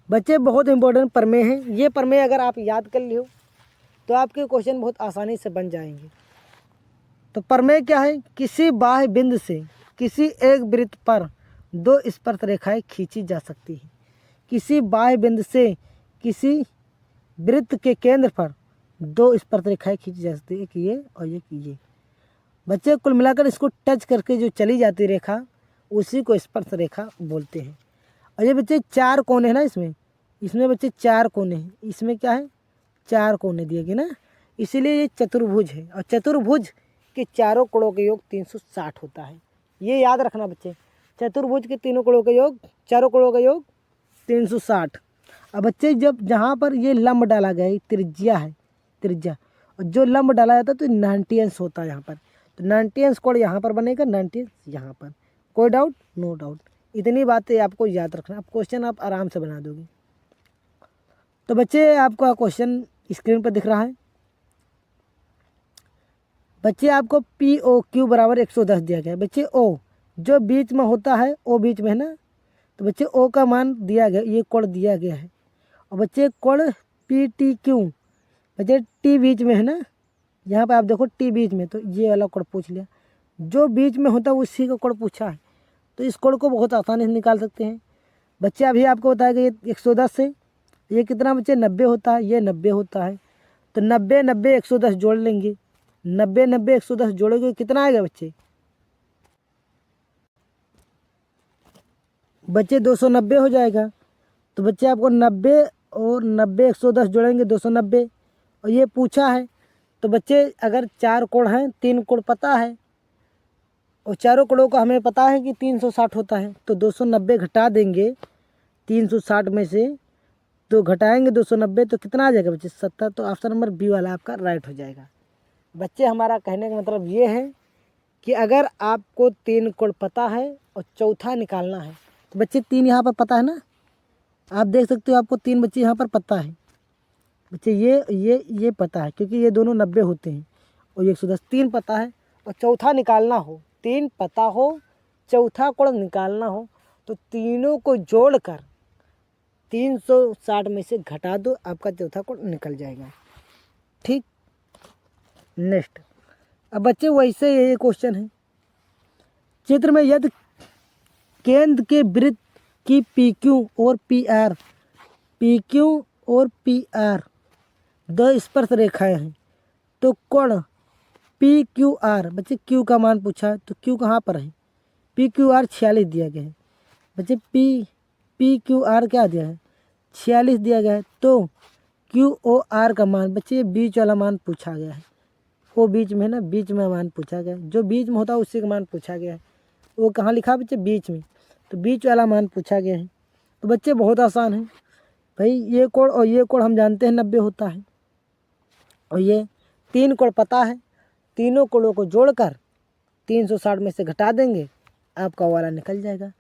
Speaker 1: बच्चे बहुत इंपॉर्टेंट प्रमेय हैं, ये प्रमेय अगर आप याद कर लियो तो आपके क्वेश्चन बहुत आसानी से बन जाएंगे। तो प्रमेय क्या है, किसी बाह्य बिंदु से किसी एक वृत्त पर 2 स्पर्श रेखाएं खींची जा सकती है। किसी बाह्य बिंदु से किसी वृत्त के केंद्र पर 2 स्पर्श रेखाएं खींची जा सकती है, एक ये और एक ये। बच्चे कुल मिलाकर इसको टच करके जो चली जाती रेखा उसी को स्पर्श रेखा बोलते हैं। और ये बच्चे 4 कोने हैं ना, इसमें बच्चे 4 कोने हैं, इसमें क्या है, 4 कोने दिए गए ना, इसीलिए ये चतुर्भुज है। और चतुर्भुज के चारों कोणों का योग 360 होता है, ये याद रखना बच्चे। चतुर्भुज के तीनों कोणों का योग, चारों कोणों का योग 360। अब बच्चे जब जहाँ पर ये लंब डाला गया है, त्रिज्या है, त्रिज्या, और जो लंब डाला जाता है तो 90 अंश होता है यहाँ पर। तो 90 अंश कोण यहाँ पर बनेगा, 90 अंश यहाँ पर, कोई डाउट, नो डाउट। इतनी बातें आपको याद रखना, आप क्वेश्चन आप आराम से बना दोगे। तो बच्चे आपका क्वेश्चन स्क्रीन पर दिख रहा है। बच्चे आपको POQ बराबर 110 दिया गया है। बच्चे O जो बीच में होता है, O बीच में है ना, तो बच्चे O का मान दिया गया, ये कोण दिया गया है। और बच्चे कोण PTQ, बच्चे T बीच में है ना, यहाँ पे आप देखो T बीच में, तो ये वाला कोण पूछ लिया। जो बीच में होता है उसी का कोण पूछा है, तो इस कोण को बहुत आसानी से निकाल सकते हैं। बच्चे अभी आपको बताया कि 110 से ये कितना बच्चे 90 होता है, ये 90 होता है। तो 90 90 110 जोड़ लेंगे, 90 90 110 जोड़ोगे कितना आएगा बच्चे, बच्चे 290 हो जाएगा। तो बच्चे आपको 90 और 90 110 जोड़ेंगे 290, और ये पूछा है। तो बच्चे अगर 4 कोण हैं, 3 कोण पता है, और चारों कोणों का हमें पता है कि 360 होता है, तो 290 घटा देंगे 360 में से, तो घटाएंगे 290 तो कितना आ जाएगा बच्चे, 70। तो ऑप्शन नंबर बी वाला आपका राइट हो जाएगा। बच्चे हमारा कहने का मतलब ये है कि अगर आपको 3 कोण पता है और चौथा निकालना है। तो बच्चे 3 यहाँ पर पता है ना, आप देख सकते हो, आपको 3 बच्चे यहाँ पर पता है बच्चे, ये पता है क्योंकि ये दोनों 90 होते हैं और 110, 3 पता है और चौथा निकालना हो, 3 पता हो, चौथा कोण निकालना हो, तो तीनों को जोड़कर 360 में से घटा दो, आपका चौथा कोण निकल जाएगा। ठीक, नेक्स्ट। अब बच्चे वैसे ये क्वेश्चन है, चित्र में यदि केंद्र के वृत्त की PQ और PR दो स्पर्श रेखाएं हैं, तो कोण PQR, बच्चे Q का मान पूछा है तो Q कहाँ पर है, PQR 46 दिया गया है बच्चे, PQR क्या दिया है 46 दिया गया है, तो QOR का मान बच्चे ये बीच वाला मान पूछा गया है, वो बीच में है ना, बीच में मान पूछा गया है, जो बीच में होता है उसी का मान पूछा गया है, वो कहाँ लिखा बच्चे बीच में, तो बीच वाला मान पूछा गया है। तो बच्चे बहुत आसान है भाई, ये कोण और ये कोण हम जानते हैं 90 होता है, और ये 3 कोण पता है, तीनों कोणों को जोड़कर 360 में से घटा देंगे, आपका वाला निकल जाएगा।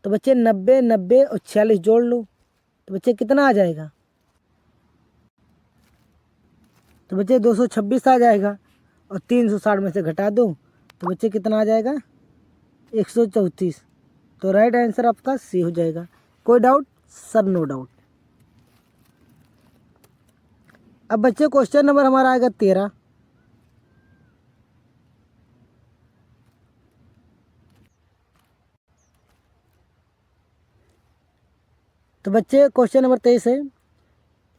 Speaker 1: तो बच्चे 90 90 और 46 जोड़ लो, तो बच्चे कितना आ जाएगा, तो बच्चे 226 आ जाएगा, और 360 में से घटा दो तो बच्चे कितना आ जाएगा 134। तो राइट आंसर आपका सी हो जाएगा। कोई डाउट सर? No doubt. अब बच्चे क्वेश्चन नंबर हमारा आएगा 13। तो बच्चे क्वेश्चन नंबर 23 है,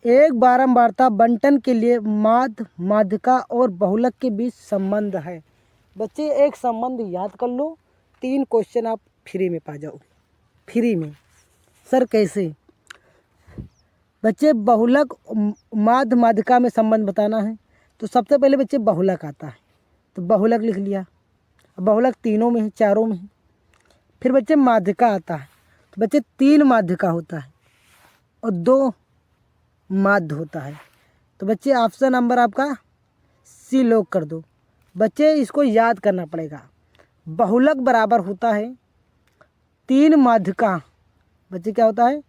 Speaker 1: एक बारंबारता बंटन के लिए माध्य, माध्यिका और बहुलक के बीच संबंध है। बच्चे एक संबंध याद कर लो, 3 क्वेश्चन आप फ्री में पा जाओ, फ्री में। सर कैसे? बच्चे बहुलक माध्य माध्यिका में संबंध बताना है, तो सबसे पहले बच्चे बहुलक आता है, तो बहुलक लिख लिया, बहुलक तीनों में है, चारों में है। फिर बच्चे माध्यिका आता है, तो बच्चे 3 माध्यिका होता है और 2 माध्य होता है। तो बच्चे ऑप्शन नंबर आपका सी लॉक कर दो। बच्चे इसको याद करना पड़ेगा, बहुलक बराबर होता है 3 माध्यिका, बच्चे क्या होता है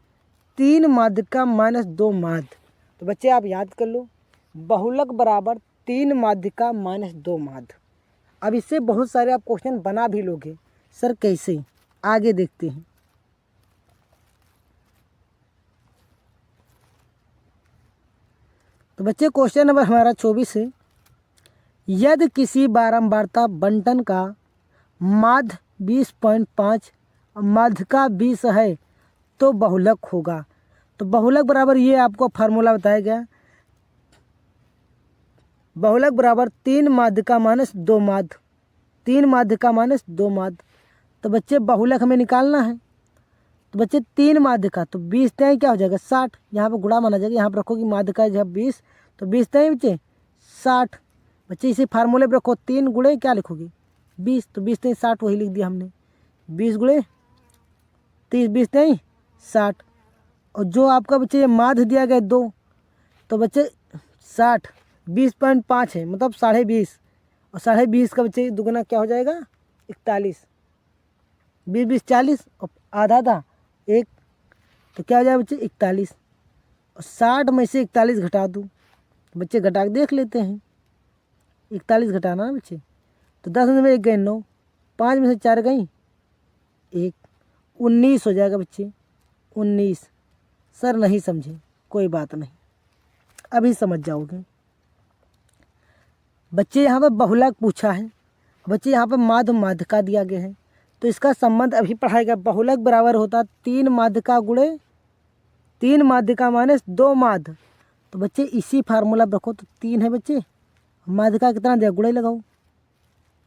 Speaker 1: 3 माध्यिका माइनस 2 माध्य। तो बच्चे आप याद कर लो, बहुलक बराबर 3 माध्यिका माइनस 2 माध्य। अब इससे बहुत सारे आप क्वेश्चन बना भी लोगे। सर कैसे? आगे देखते हैं। तो बच्चे क्वेश्चन नंबर हमारा 24 है, यदि किसी बारंबारता बंटन का माध्य 20.5 और माध्यिका 20 है तो बहुलक होगा। तो बहुलक बराबर ये आपको फार्मूला बताया गया, बहुलक बराबर 3 माध्यिका माइनस 2 माध्य, 3 माध्यिका माइनस 2 माध्य। तो बच्चे बहुलक हमें निकालना है, तो बच्चे 3 माध्यिका, तो 20 तय क्या हो जाएगा 60, यहाँ पर गुणा माना जाएगा, यहाँ पर रखो कि माध्यिका जब 20, तो 20 तय बच्चे 60। बच्चे इसी फार्मूले पर रखो, 3 गुणे क्या लिखोगे 20, तो 20 तय 60 वही लिख दिया हमने, 20 गुणे 30, 20 तय 60। और जो आपका बच्चे ये माध्य दिया गया 2, तो बच्चे 60 20.5 है, मतलब 20.5, और 20.5 का बच्चे दुगना क्या हो जाएगा 41, 20 20 40 और आधा आधा 1, तो क्या हो जाएगा बच्चे 41। और 60 में से 41 घटा दूँ, तो बच्चे घटा के देख लेते हैं, 41 घटाना ना बच्चे, तो 10 में 1 गए 9, 5 में से 4 गई 1, 19 हो जाएगा बच्चे 19। सर नहीं समझे, कोई बात नहीं, अभी समझ जाओगे। बच्चे यहाँ पर बहुलक पूछा है, बच्चे यहाँ पर माध्य माध्यिका दिया गया है, तो इसका संबंध अभी पढ़ाएगा। बहुलक बराबर होता 3 माध्यिका गुणे 3 माध्यिका माइनस 2 माध्य। तो बच्चे इसी फार्मूला पर रखो, तो 3 है बच्चे, माध्यिका कितना दिया गुणे लगाओ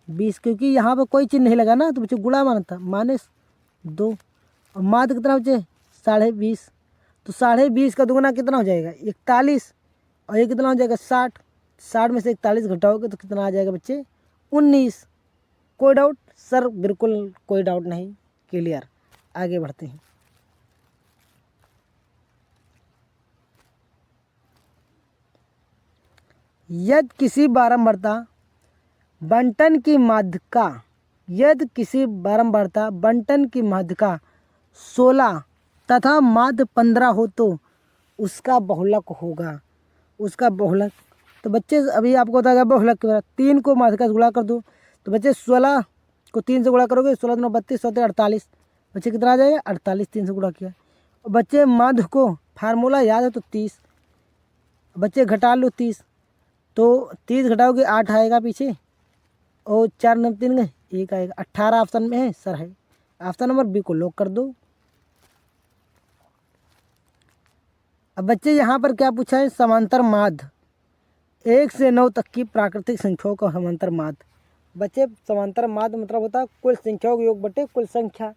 Speaker 1: 20, क्योंकि यहाँ पर कोई चिन्ह नहीं लगा ना, तो बच्चे गुणा माना था माइनस 2, और माध्य कितना बच्चे 20.5, तो 20.5 का दुगना कितना हो जाएगा 41, और ये कितना हो जाएगा 60, 60 में से 41 घटाओगे तो कितना आ जाएगा बच्चे 19। कोई डाउट? सर बिल्कुल कोई डाउट नहीं, क्लियर। आगे बढ़ते हैं। यदि किसी बारंबारता बंटन की माध्यिका यदि किसी बारंबारता बंटन की माध्यिका 16 तथा माध्य 15 हो तो उसका बहुलक होगा। उसका बहुलक, तो बच्चे अभी आपको बताया बहुलक के बारे 3 को माध्यिका से गुणा कर दो, तो बच्चे 16 को 3 से गुणा करोगे, 16 दूना 32, 16 48, बच्चे कितना आ जाएगा 48, 3 से गुणा किया। और बच्चे माध्य को फार्मूला याद है तो 30, बच्चे घटा लो 30, तो 30 घटाओगे 8 आएगा पीछे, और 4 नंबर 3 गए 1 आएगा, 18 ऑप्शन में है सर, है ऑप्शन नंबर बी को लॉक कर दो। अब बच्चे यहाँ पर क्या पूछा है, समांतर माध्य 1 से 9 तक की प्राकृतिक संख्याओं का समांतर माध्य। बच्चे समांतर माध्य मतलब होता है कुल संख्याओं का योग बटे कुल संख्या,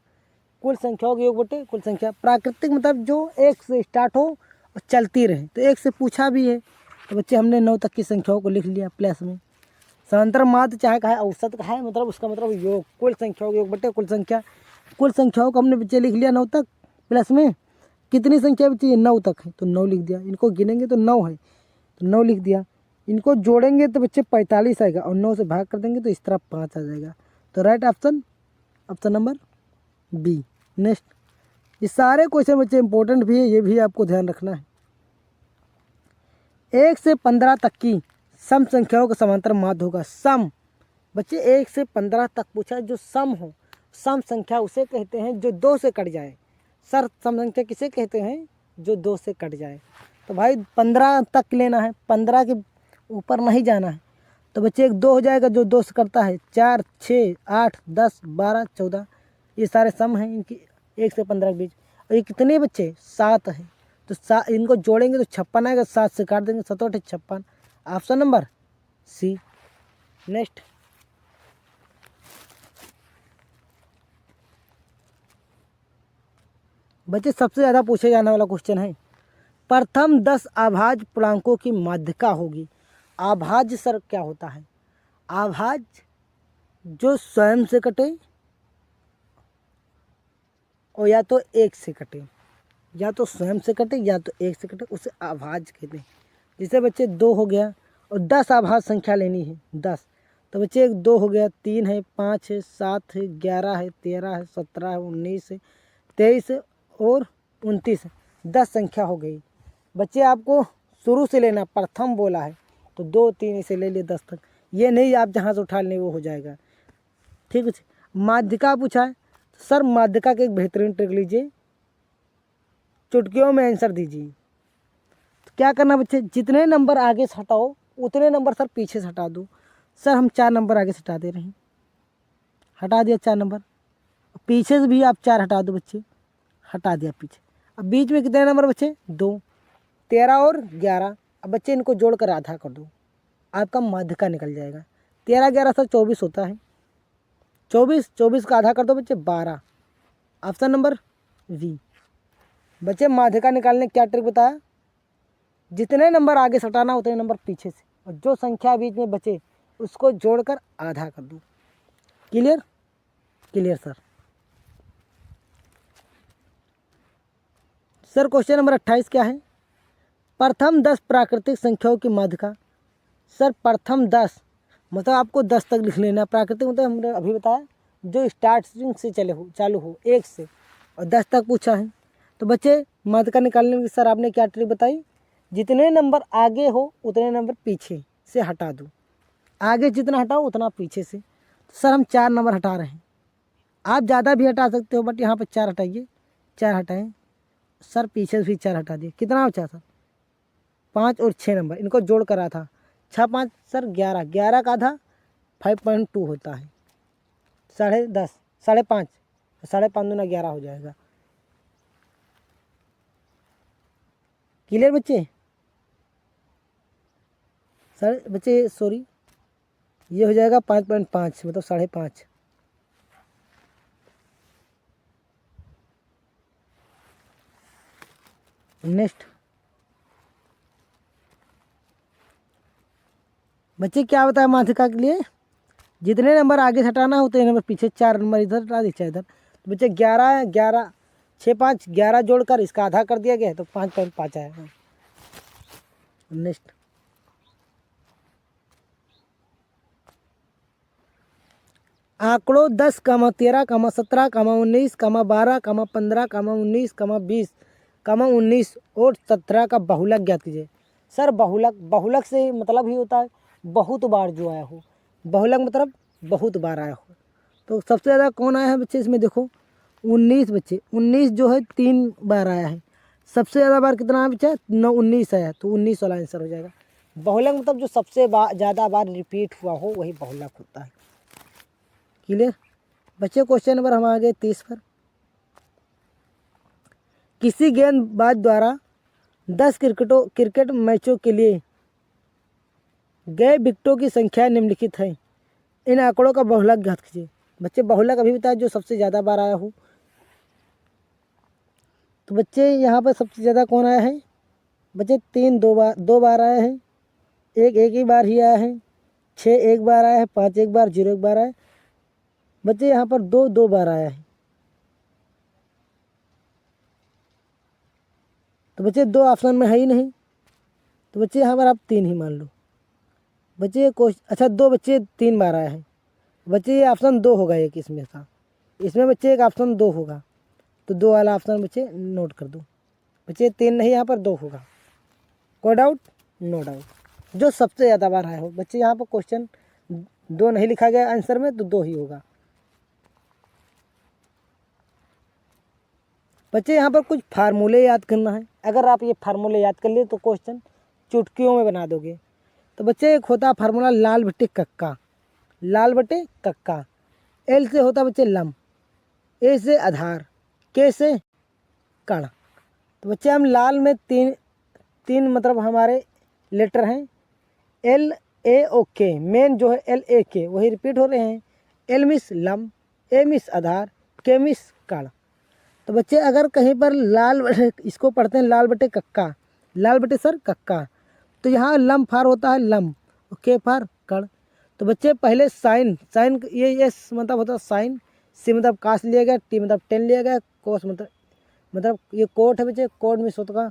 Speaker 1: कुल संख्याओं का योग बटे कुल संख्या। प्राकृतिक मतलब जो 1 से स्टार्ट हो और चलती रहे, तो 1 से पूछा भी है, तो बच्चे हमने 9 तक की संख्याओं को लिख लिया प्लस में। समांतर माध्य चाहे कहा है औसत कहा है, मतलब उसका मतलब योग, कुल संख्याओं का योग बटे कुल संख्या। कुल संख्याओं को हमने बच्चे लिख लिया 9 तक, प्लस में कितनी संख्या बची है 9 तक है तो 9 लिख दिया। इनको गिनेंगे तो 9 है तो 9 लिख दिया। इनको जोड़ेंगे तो बच्चे 45 आएगा, और 9 से भाग कर देंगे तो इस तरह 5 आ जाएगा। तो right option option number B. Next, ये सारे क्वेश्चन बच्चे इंपॉर्टेंट भी है, ये भी आपको ध्यान रखना है। 1 से 15 तक की सम संख्याओं का समांतर माध्य होगा। सम बच्चे 1 से 15 तक पूछा है, जो सम हो, सम संख्या उसे कहते हैं जो 2 से कट जाए। सर सम संख्या किसे कहते हैं, जो 2 से कट जाए। तो भाई 15 तक लेना है, 15 के ऊपर नहीं जाना है। तो बच्चे एक 2 हो जाएगा जो 2 से करता है, 4, 6, 8, 10, 12, 14, ये सारे सम हैं इनकी 1 से 15 के बीच। और ये कितने बच्चे 7 हैं, तो इनको जोड़ेंगे तो 56 आएगा, 7 से काट देंगे 7 8 56, ऑप्शन नंबर सी। नेक्स्ट, बच्चे सबसे ज़्यादा पूछे जाने वाला क्वेश्चन है, प्रथम 10 अभाज्य पूर्णांकों की माध्यिका होगी। अभाज्य सर क्या होता है, अभाज्य जो स्वयं से कटे और या तो 1 से कटे, या तो स्वयं से कटे या तो 1 से कटे, उसे अभाज्य कहते हैं। जैसे बच्चे 2 हो गया और 10 अभाज्य संख्या लेनी है 10, तो बच्चे एक 2 हो गया, 3 है, 5 है, 7 है, 11 है, 13 है, 17 है, 19 है, 23 है और 29 है, 10 संख्या हो गई। बच्चे आपको शुरू से लेना, प्रथम बोला है तो 2 3 इसे ले लिए 10 तक, ये नहीं आप जहाँ से उठा लें वो हो जाएगा। ठीक है, माध्यिका पूछा है, सर माध्यिका के एक बेहतरीन ट्रिक लीजिए, चुटकियों में आंसर दीजिए। तो क्या करना बच्चे, जितने नंबर आगे से हटाओ उतने नंबर सर पीछे से हटा दो। सर हम 4 नंबर आगे से हटा दे रहे हैं, हटा दिया 4 नंबर, पीछे से भी आप 4 हटा दो बच्चे, हटा दिया पीछे। अब बीच में कितने नंबर बचे 2, 13 और 11। अब बच्चे इनको जोड़कर आधा कर दो, आपका माध्यिका निकल जाएगा। 13 11 सर 24 होता है, 24 का आधा कर दो बच्चे 12, ऑप्शन नंबर वी। बच्चे माध्यिका निकालने क्या ट्रिक बताया, जितने नंबर आगे से हटाना उतने नंबर पीछे से, और जो संख्या बीच में बचे उसको जोड़कर आधा कर दो। Clear, clear sir. Sir question number 28 क्या है, प्रथम 10 प्राकृतिक संख्याओं की माध्यिका। सर प्रथम 10 मतलब आपको 10 तक लिख लेना। प्राकृतिक मतलब हमने अभी बताया जो स्टार्टिंग से चालू हो 1 से और 10 तक पूछा है। तो बच्चे माध्यिका निकालने की सर आपने क्या ट्रिक बताई, जितने नंबर आगे हो उतने नंबर पीछे से हटा दो, आगे जितना हटाओ उतना पीछे से। तो सर हम 4 नंबर हटा रहे हैं, आप ज़्यादा भी हटा सकते हो बट यहाँ पर 4 हटाइए, 4 हटाएं सर, पीछे से भी 4 हटा दिए, कितना बचा सर 5 और 6 नंबर, इनको जोड़ करा था 6 5 सर 11, 11 का आधा 5.2 होता है, 10.5 5.5 5.5 दूना 11 हो जाएगा। क्लियर बच्चे, सर बच्चे सॉरी ये हो जाएगा 5.5 मतलब 5.5। नेक्स्ट बच्चे क्या बताया माध्यिका के लिए, जितने नंबर आगे से हटाना है उतने नंबर पीछे, 4 नंबर इधर हटा दीजिए इधर। तो बच्चे 11 11 6 5 11 जोड़कर इसका आधा कर दिया गया तो 5.5 आएगा। नेक्स्ट आंकड़ों 10, 13, 17, 19, 12, 15, 19, 20, 19 और 17 का बहुलक ज्ञात कीजिए। सर बहुलक से मतलब ही होता है बहुत बार जो आया हो। बहुलक मतलब बहुत बार आया हो। तो सबसे ज़्यादा कौन आया है बच्चे इसमें देखो 19 बच्चे, 19 जो है 3 बार आया है। सबसे ज़्यादा बार कितना आया बच्चा 19 आया, तो 19 वाला आंसर हो जाएगा। बहुलक मतलब जो सबसे ज़्यादा बार रिपीट हुआ हो वही बहुलक होता है। क्लियर बच्चे। क्वेश्चन नंबर हम आ गए 30 पर। किसी गेंदबाज द्वारा 10 क्रिकेट मैचों के लिए गए विकेटों की संख्या निम्नलिखित है। इन आंकड़ों का बहुलक ज्ञात कीजिए। बच्चे बहुलक अभी बताया जो सबसे ज़्यादा बार आया हो। तो बच्चे यहाँ पर सबसे ज़्यादा कौन आया है बच्चे 3 दो बार आया है, एक ही बार ही आया है, 6 एक बार आया है, 5 एक बार, 0 एक बार आया है। बच्चे यहाँ पर दो बार आया है। तो बच्चे 2 ऑप्शन में है ही नहीं, तो बच्चे यहाँ पर आप 3 ही मान लो। बच्चे अच्छा 2 बच्चे 3 बार आया है। बच्चे ये ऑप्शन 2 होगा एक इसमें था, इसमें बच्चे एक ऑप्शन 2 होगा, तो 2 वाला ऑप्शन बच्चे नोट कर दो। बच्चे 3 नहीं, यहाँ पर 2 होगा। कोई डाउट? No doubt. जो सबसे ज़्यादा बार आया हो बच्चे यहाँ पर क्वेश्चन 2 नहीं लिखा गया आंसर में, तो 2 ही होगा। बच्चे यहाँ पर कुछ फार्मूले याद करना है। अगर आप ये फार्मूले याद कर लिए तो क्वेश्चन चुटकियों में बना दोगे। तो बच्चे एक होता फार्मूला लाल बटे कक्का, लाल बटे कक्का। एल से होता बच्चे लम, ए से आधार, के से कण। तो बच्चे हम लाल में तीन मतलब हमारे लेटर हैं एल ए ओ के। मेन जो है एल ए के वही रिपीट हो रहे हैं। एल मिस लम, ए मिस आधार, के मिस कण। तो बच्चे अगर कहीं पर लाल इसको पढ़ते हैं लाल बटे कक्का, लाल बटे सर कक्का, तो यहाँ लम फार होता है लम, के फार कण। तो बच्चे पहले साइन ये मतलब होता है साइन, सी मतलब काश लिया गया, टी मतलब 10 लिया गया, कोस मतलब ये कोट है बच्चे, कोट मिस होता का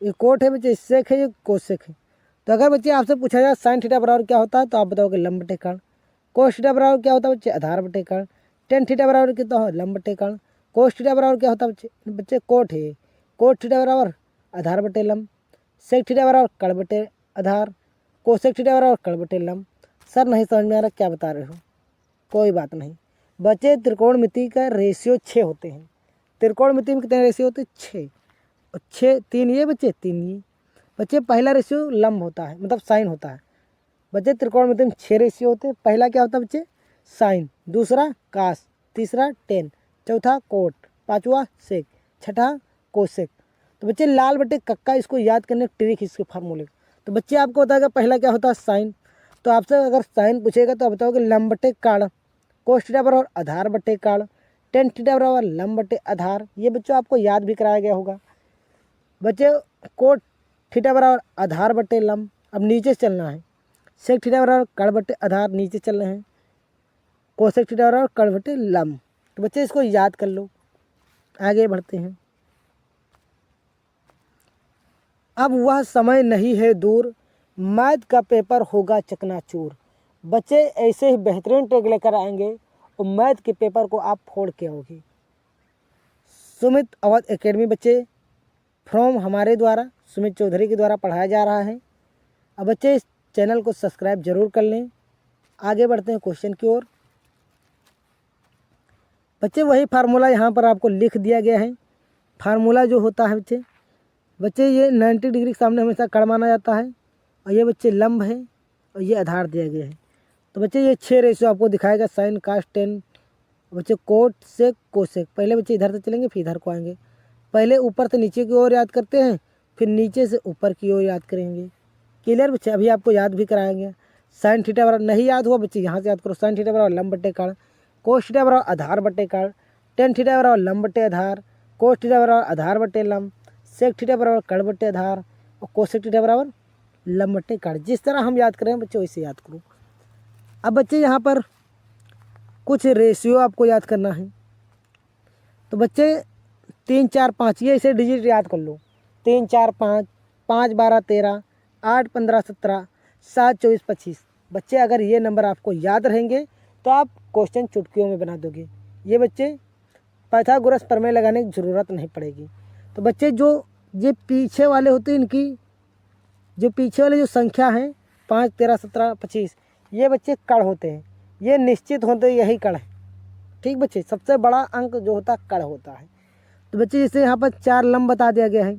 Speaker 1: ये कोट है बच्चे, सेक है, ये कोसेक है। तो अगर बच्चे आपसे पूछा जाए साइन थीटा बराबर क्या होता है, तो आप बताओगे लंब बटे कण। कोस थीटा बराबर क्या होता है बच्चे, आधार बटे कण। टेन थीटा बराबर कितना हो, लंब बटे कण। कोस थीटा बराबर क्या होता है बच्चे कोट है, कोट थीटा बराबर आधार बटे लंब। सेक थीटा बराबर कण बटे आधार, कोसेक थीटा बराबर कण बटे लंब। सर नहीं समझ में आ रहा क्या बता रहे हो, कोई बात नहीं। बच्चे त्रिकोणमिति का रेशियो 6 होते हैं। त्रिकोणमिति में कितने रेशियो होते हैं, 6। और 6 3 ये बच्चे 3 ये। बच्चे पहला रेशियो लंब होता है मतलब साइन होता है। बच्चे त्रिकोणमिति में 6 रेशियो होते हैं। पहला क्या होता है बच्चे साइन, दूसरा कास, तीसरा टेन, चौथा कोट, पांचवा सेक, छठा कोसेक। तो बच्चे लाल बटे कक्का इसको याद करने ट्रिक इसके फार्मूले। तो बच्चे आपको बताएगा पहला क्या होता है साइन। तो आपसे अगर साइन पूछेगा तो आप बताओगे लंब बटे काड़, कोस थीटा बराबर आधार बटे काड़, टेन थीटा बराबर लंब बटे आधार। ये बच्चों आपको याद भी कराया गया होगा। बच्चे कोट थीटा बराबर आधार बटे लंब, अब नीचे चलना है। सेक थीटा बराबर कड़ बटे आधार, नीचे चल रहे हैं। कोसेक थीटा बराबर कड़ बटे लंब। तो बच्चे इसको याद कर लो, आगे बढ़ते हैं। अब वह समय नहीं है दूर, मैथ का पेपर होगा चकनाचूर। बच्चे ऐसे ही बेहतरीन ट्रिक लेकर आएंगे और मैथ के पेपर को आप फोड़ के आओगे। सुमित अवध एकेडमी बच्चे फ्रॉम हमारे द्वारा सुमित चौधरी के द्वारा पढ़ाया जा रहा है। अब बच्चे इस चैनल को सब्सक्राइब जरूर कर लें। आगे बढ़ते हैं क्वेश्चन की ओर। बच्चे वही फार्मूला यहाँ पर आपको लिख दिया गया है। फार्मूला जो होता है बच्चे ये 90 डिग्री के सामने हमेशा कड़ माना जाता है, और ये बच्चे लंब है और ये आधार दिया गया है। तो बच्चे ये 6 रेशियो आपको दिखाएगा साइन कास टेन। बच्चे कोट से कोसेक, पहले बच्चे इधर से चलेंगे फिर इधर को आएंगे। पहले ऊपर से नीचे की ओर याद करते हैं, फिर नीचे से ऊपर की ओर याद करेंगे। क्लियर बच्चे? अभी आपको याद भी कराएंगे। साइन थीटा बराबर नहीं याद हुआ बच्चे यहाँ से याद करो। साइन थीटा बराबर लंब बटे काड़, कोस थीटा बराबर आधार बटे काड़, टेन थीटा बराबर लंब बटे आधार, कोस थीटा बराबर आधार बटे लंब, सेक थीटा बराबर कड़ बटे आधार और कोसेक थीटा बराबर लंब बटे काड़। जिस तरह हम याद करें बच्चे वैसे याद करो। अब बच्चे यहाँ पर कुछ रेशियो आपको याद करना है। तो बच्चे 3 4 5 ये ऐसे डिजिट याद कर लो। 3 4 5, 5 12 13, 8 15 17, 7 24 25। बच्चे अगर ये नंबर आपको याद रहेंगे तो आप क्वेश्चन चुटकियों में बना दोगे। ये बच्चे पाइथागोरस प्रमेय लगाने की ज़रूरत नहीं पड़ेगी। तो बच्चे जो ये पीछे वाले होते हैं, इनकी जो पीछे वाले जो संख्या है 5, 13, 17, 25, ये बच्चे कण होते हैं, ये निश्चित होते यही कण है। ठीक बच्चे, सबसे बड़ा अंक जो होता है कण होता है। तो बच्चे जैसे यहाँ पर 4 लंब बता दिया गया है,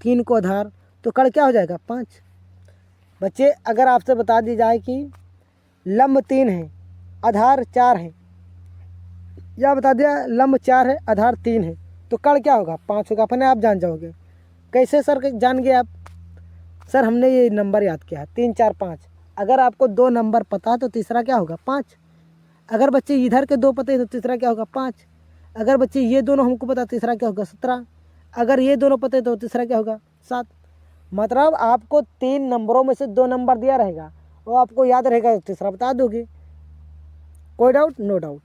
Speaker 1: 3 को आधार, तो कण क्या हो जाएगा 5। बच्चे अगर आपसे बता दी जाए कि लंब 3 है आधार 4 है, या बता दिया लंब 4 है आधार 3 है, तो कण क्या होगा 5 होगा। अपने आप जान जाओगे। कैसे सर जान गए आप? सर हमने ये नंबर याद किया है 3, 4, 5। अगर आपको 2 नंबर पता है तो तीसरा क्या होगा 5। अगर बच्चे इधर के 2 पते हैं तो तीसरा क्या होगा 5। अगर बच्चे ये दोनों हमको पता, तीसरा क्या होगा 17। अगर ये दोनों पते तो तीसरा क्या होगा 7। मतलब आपको 3 नंबरों में से 2 नंबर दिया रहेगा, वो आपको याद रहेगा तो तीसरा बता दोगे। कोई डाउट? No doubt.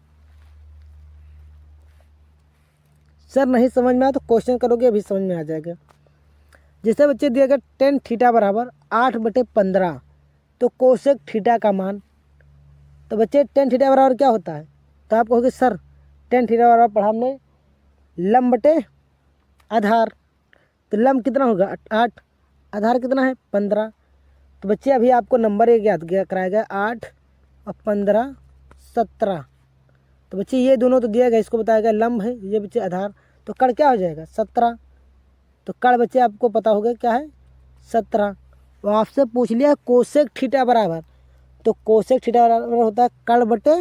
Speaker 1: सर नहीं समझ में आया तो क्वेश्चन करोगे, अभी समझ में आ जाएगा। जैसे बच्चे दिया गया tan थीटा बराबर 8/15, तो कोसेक थीटा का मान। तो बच्चे tan थीटा बराबर क्या होता है? तो आप कहोगे सर tan थीटा बराबर पढ़ा हमने लंब बटे आधार। तो लंब कितना होगा 8, आधार कितना है 15। तो बच्चे अभी आपको नंबर एक याद कराया गया 8 और 15 17। तो बच्चे ये दोनों तो दिया गया, इसको बताया गया लंब है, ये बच्चे आधार, तो कण क्या हो जाएगा 17। तो कण बच्चे आपको पता होगा क्या है 17। तो आपसे पूछ लिया कोसेक थीटा बराबर, तो कोसेक थीटा बराबर होता है कण बटे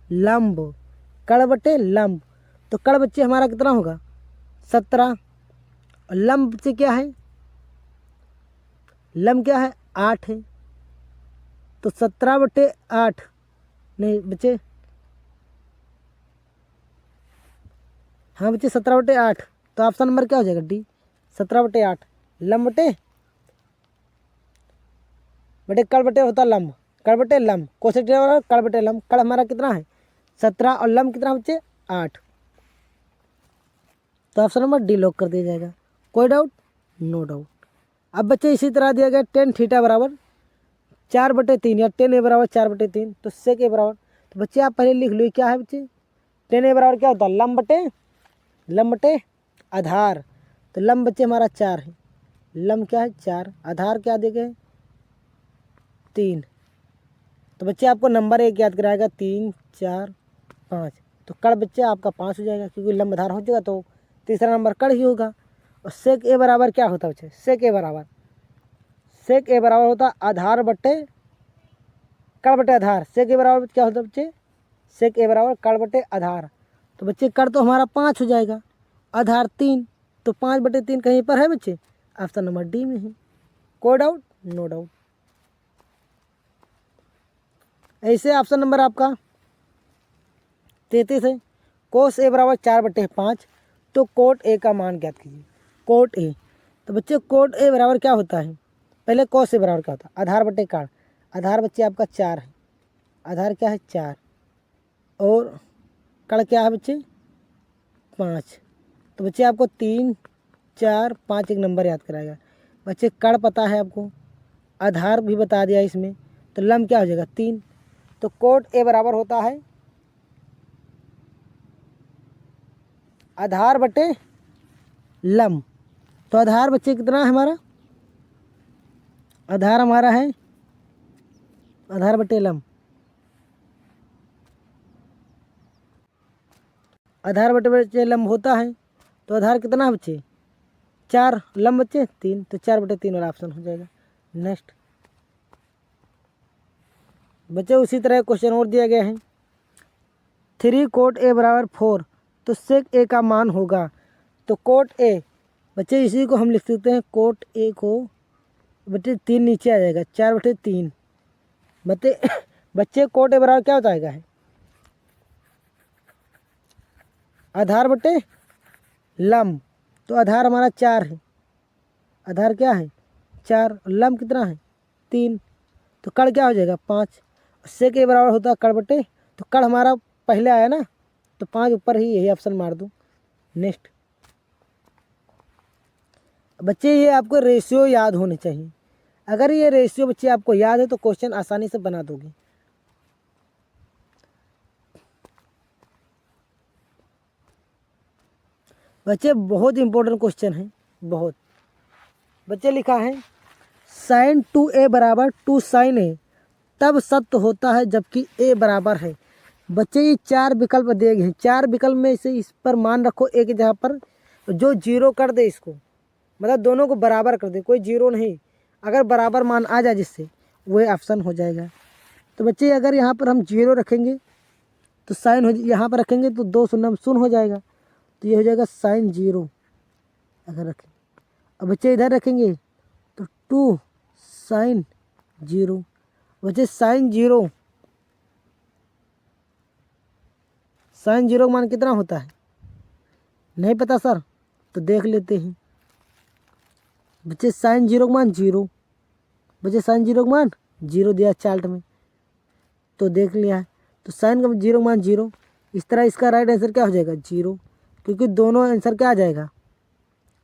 Speaker 1: लंब, कण बटे लंब। तो कण बच्चे हमारा कितना होगा 17, और लंब बच्चे क्या है, लंब क्या है 8 है। तो 17/8 नहीं बच्चे, हाँ बच्चे 17/8। तो ऑप्शन नंबर क्या हो जाएगा डी, 17/8। लंब बटे कण बटे होता लंब, कण बटे लंब, कोसेक थीटा बराबर कण बटे लंब। कण हमारा कितना है 17 और लंब कितना बच्चे 8। तो ऑप्शन नंबर डी लॉक कर दिया जाएगा। कोई डाउट? No doubt. अब बच्चे इसी तरह दिया गया tan थीटा बराबर 4/3 या tan a बराबर 4/3, तो sec a बराबर, तो बच्चे आप पहले लिख लो क्या है बच्चे tan a बराबर क्या होता है लंब बटे आधार। तो लंब बच्चे हमारा 4 है, लंब क्या है 4, आधार क्या दे गए 3। तो बच्चे आपको नंबर एक याद कराएगा 3, 4, 5। तो कण बच्चे आपका 5 हो जाएगा, क्योंकि लंब आधार हो जाएगा तो तीसरा नंबर कण ही होगा। और सेक ए बराबर क्या होता है बच्चे, सेक ए बराबर होता आधार बटे कण बटे आधार। सेक ए बराबर क्या होता है बच्चे, सेक ए बराबर कण बटे आधार। तो बच्चे कण तो हमारा 5 हो जाएगा, आधार 3, तो 5/3 कहीं पर है बच्चे, ऑप्शन नंबर डी में है। कोई डाउट? No doubt. ऐसे ऑप्शन नंबर आपका 33 है। कोस ए बराबर 4/5, तो कोट ए का मान ज्ञात कीजिए। कोट ए, तो बच्चे कोट ए बराबर क्या होता है, पहले कोस ए बराबर क्या होता है आधार बटे कण। आधार बच्चे आपका 4 है, आधार क्या है 4, और कण क्या है बच्चे 5। तो बच्चे आपको 3, 4, 5 एक नंबर याद कराएगा। बच्चे कण पता है आपको, आधार भी बता दिया इसमें, तो लंब क्या हो जाएगा 3। तो कोट ए बराबर होता है आधार बटे लंब। तो आधार बच्चे कितना है हमारा, आधार हमारा है आधार बटे लंब, आधार बटे बच्चे लंब होता है। तो आधार कितना है बच्चे 4, लंब बच्चे 3, तो 4/3 वाला ऑप्शन हो जाएगा। नेक्स्ट बच्चे उसी तरह क्वेश्चन और दिया गया है 3 कोट ए बराबर 4, तो सेक ए का मान होगा। तो कोट ए बच्चे इसी को हम लिख सकते हैं, कोट ए को बच्चे 3 नीचे आ जाएगा 4/3। बच्चे कोट ए बराबर क्या हो जाएगा है आधार बटे लंब। तो आधार हमारा 4 है, आधार क्या है 4, लंब कितना है 3, तो कण क्या हो जाएगा 5। सेक ए बराबर होता है कण बटे, तो कण हमारा पहले आया ना, तो 5 ऊपर ही, यही ऑप्शन मार दूँ। नेक्स्ट बच्चे ये आपको रेशियो याद होने चाहिए। अगर ये रेशियो बच्चे आपको याद है तो क्वेश्चन आसानी से बना दोगे। बच्चे बहुत इंपॉर्टेंट क्वेश्चन है, बहुत। बच्चे लिखा है sin 2a बराबर 2 sin a तब सत्य होता है जबकि a बराबर है। बच्चे ये 4 विकल्प दिए गए हैं, 4 विकल्प में से इस पर मान रखो एक जगह पर, जो जीरो कर दे इसको, मतलब दोनों को बराबर कर दे, कोई जीरो नहीं, अगर बराबर मान आ जाए जिससे वह ऑप्शन हो जाएगा। तो बच्चे अगर यहाँ पर हम जीरो रखेंगे तो साइन हो, यहाँ पर रखेंगे तो 2 शून्य शून्य हो जाएगा, तो ये हो जाएगा साइन जीरो अगर रखें। अब बच्चे इधर रखेंगे तो 2 साइन जीरो। बच्चे साइन जीरो का मान कितना होता है, नहीं पता सर, तो देख लेते हैं। बच्चे साइन जीरो का मान जीरो, बच्चे साइन जीरो का मान जीरो दिया चार्ट में, तो देख लिया है। तो साइन का जीरो का मान जीरो, इस तरह इसका राइट आंसर क्या हो जाएगा, जीरो, क्योंकि दोनों आंसर क्या आ जाएगा,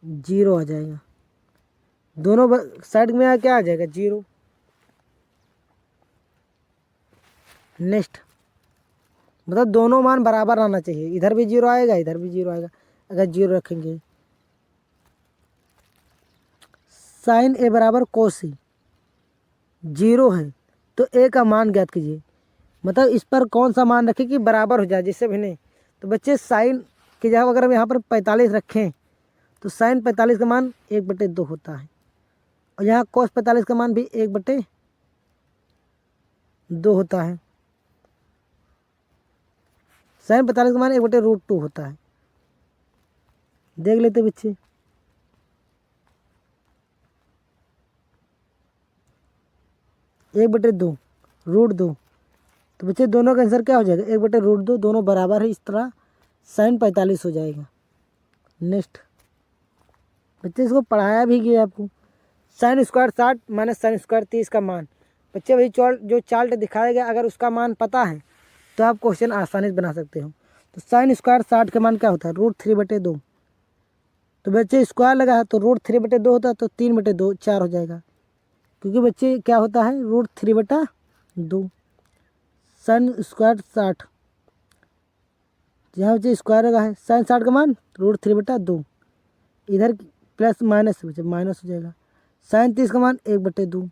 Speaker 1: जीरो आ जाएगा। दोनों साइड में क्या आ जाएगा, जीरो। नेक्स्ट, मतलब दोनों मान बराबर आना चाहिए, इधर भी जीरो आएगा इधर भी जीरो आएगा। अगर जीरो रखेंगे, साइन ए बराबर कोस ए जीरो है तो ए का मान ज्ञात कीजिए। मतलब इस पर कौन सा मान रखें कि बराबर हो जाए, जिससे भी नहीं। तो बच्चे साइन की जगह अगर हम यहाँ पर 45 रखें तो साइन 45 का मान 1/2 होता है, और यहाँ कोस 45 का मान भी 1/2 होता है। साइन 45 का मान 1/√2 होता है। देख लेते बच्चे, एक बटे दो रूट दो, तो बच्चे दोनों का आंसर क्या हो जाएगा, 1/√2, दोनों बराबर है, इस तरह साइन 45 हो जाएगा। नेक्स्ट, बच्चे इसको पढ़ाया भी गया आपको, sine square 60 minus sine square 30 का मान। बच्चे वही जो चार्ट दिखाया गया, अगर उसका मान पता है तो आप क्वेश्चन आसानी से बना सकते हो। तो साइन स्क्वायर 60 का मान क्या होता है, √3/2। तो बच्चे स्क्वायर लगा है तो √3/2 होता है, तो 3/2 4 हो जाएगा, क्योंकि बच्चे क्या होता है, √3/2। साइन स्क्वायर 60, यहाँ बच्चे स्क्वायर लगा है, साइन 60 का मान √3/2, इधर प्लस माइनस बच्चे माइनस हो जाएगा। साइन 30 का मान 1/2।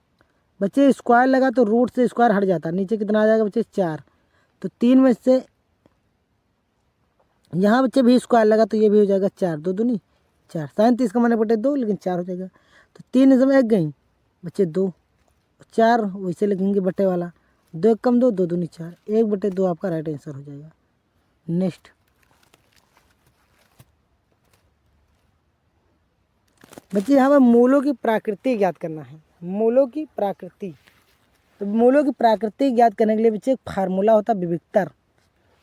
Speaker 1: बच्चे स्क्वायर लगा तो रूट से स्क्वायर हट जाता है, नीचे कितना आ जाएगा बच्चे 4, तो 3 में से यहाँ बच्चे भी स्क्वायर लगा तो ये भी हो जाएगा 4, 2 दूनी 4। साइन 30 का मान 1/2 लेकिन 4 हो जाएगा, तो 3 इसमें एक गई बच्चे 2, 4 वैसे लिखेंगे बटे वाला, 2 एक कम 2, 2 दूनी 4, 1/2 आपका राइट आंसर हो जाएगा। नेक्स्ट, बच्चे यहाँ पर मूलों की प्रकृति ज्ञात करना है, मूलों की प्रकृति। तो मूलों की प्रकृति ज्ञात करने के लिए बच्चे एक फार्मूला होता है विविक्तर,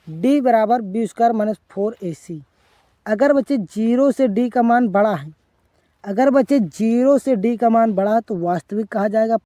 Speaker 1: d बराबर b² - 4ac। अगर बच्चे 0 से d का मान बड़ा है, अगर बच्चे 0 से d का मान बड़ा है तो वास्तविक कहा जाएगा,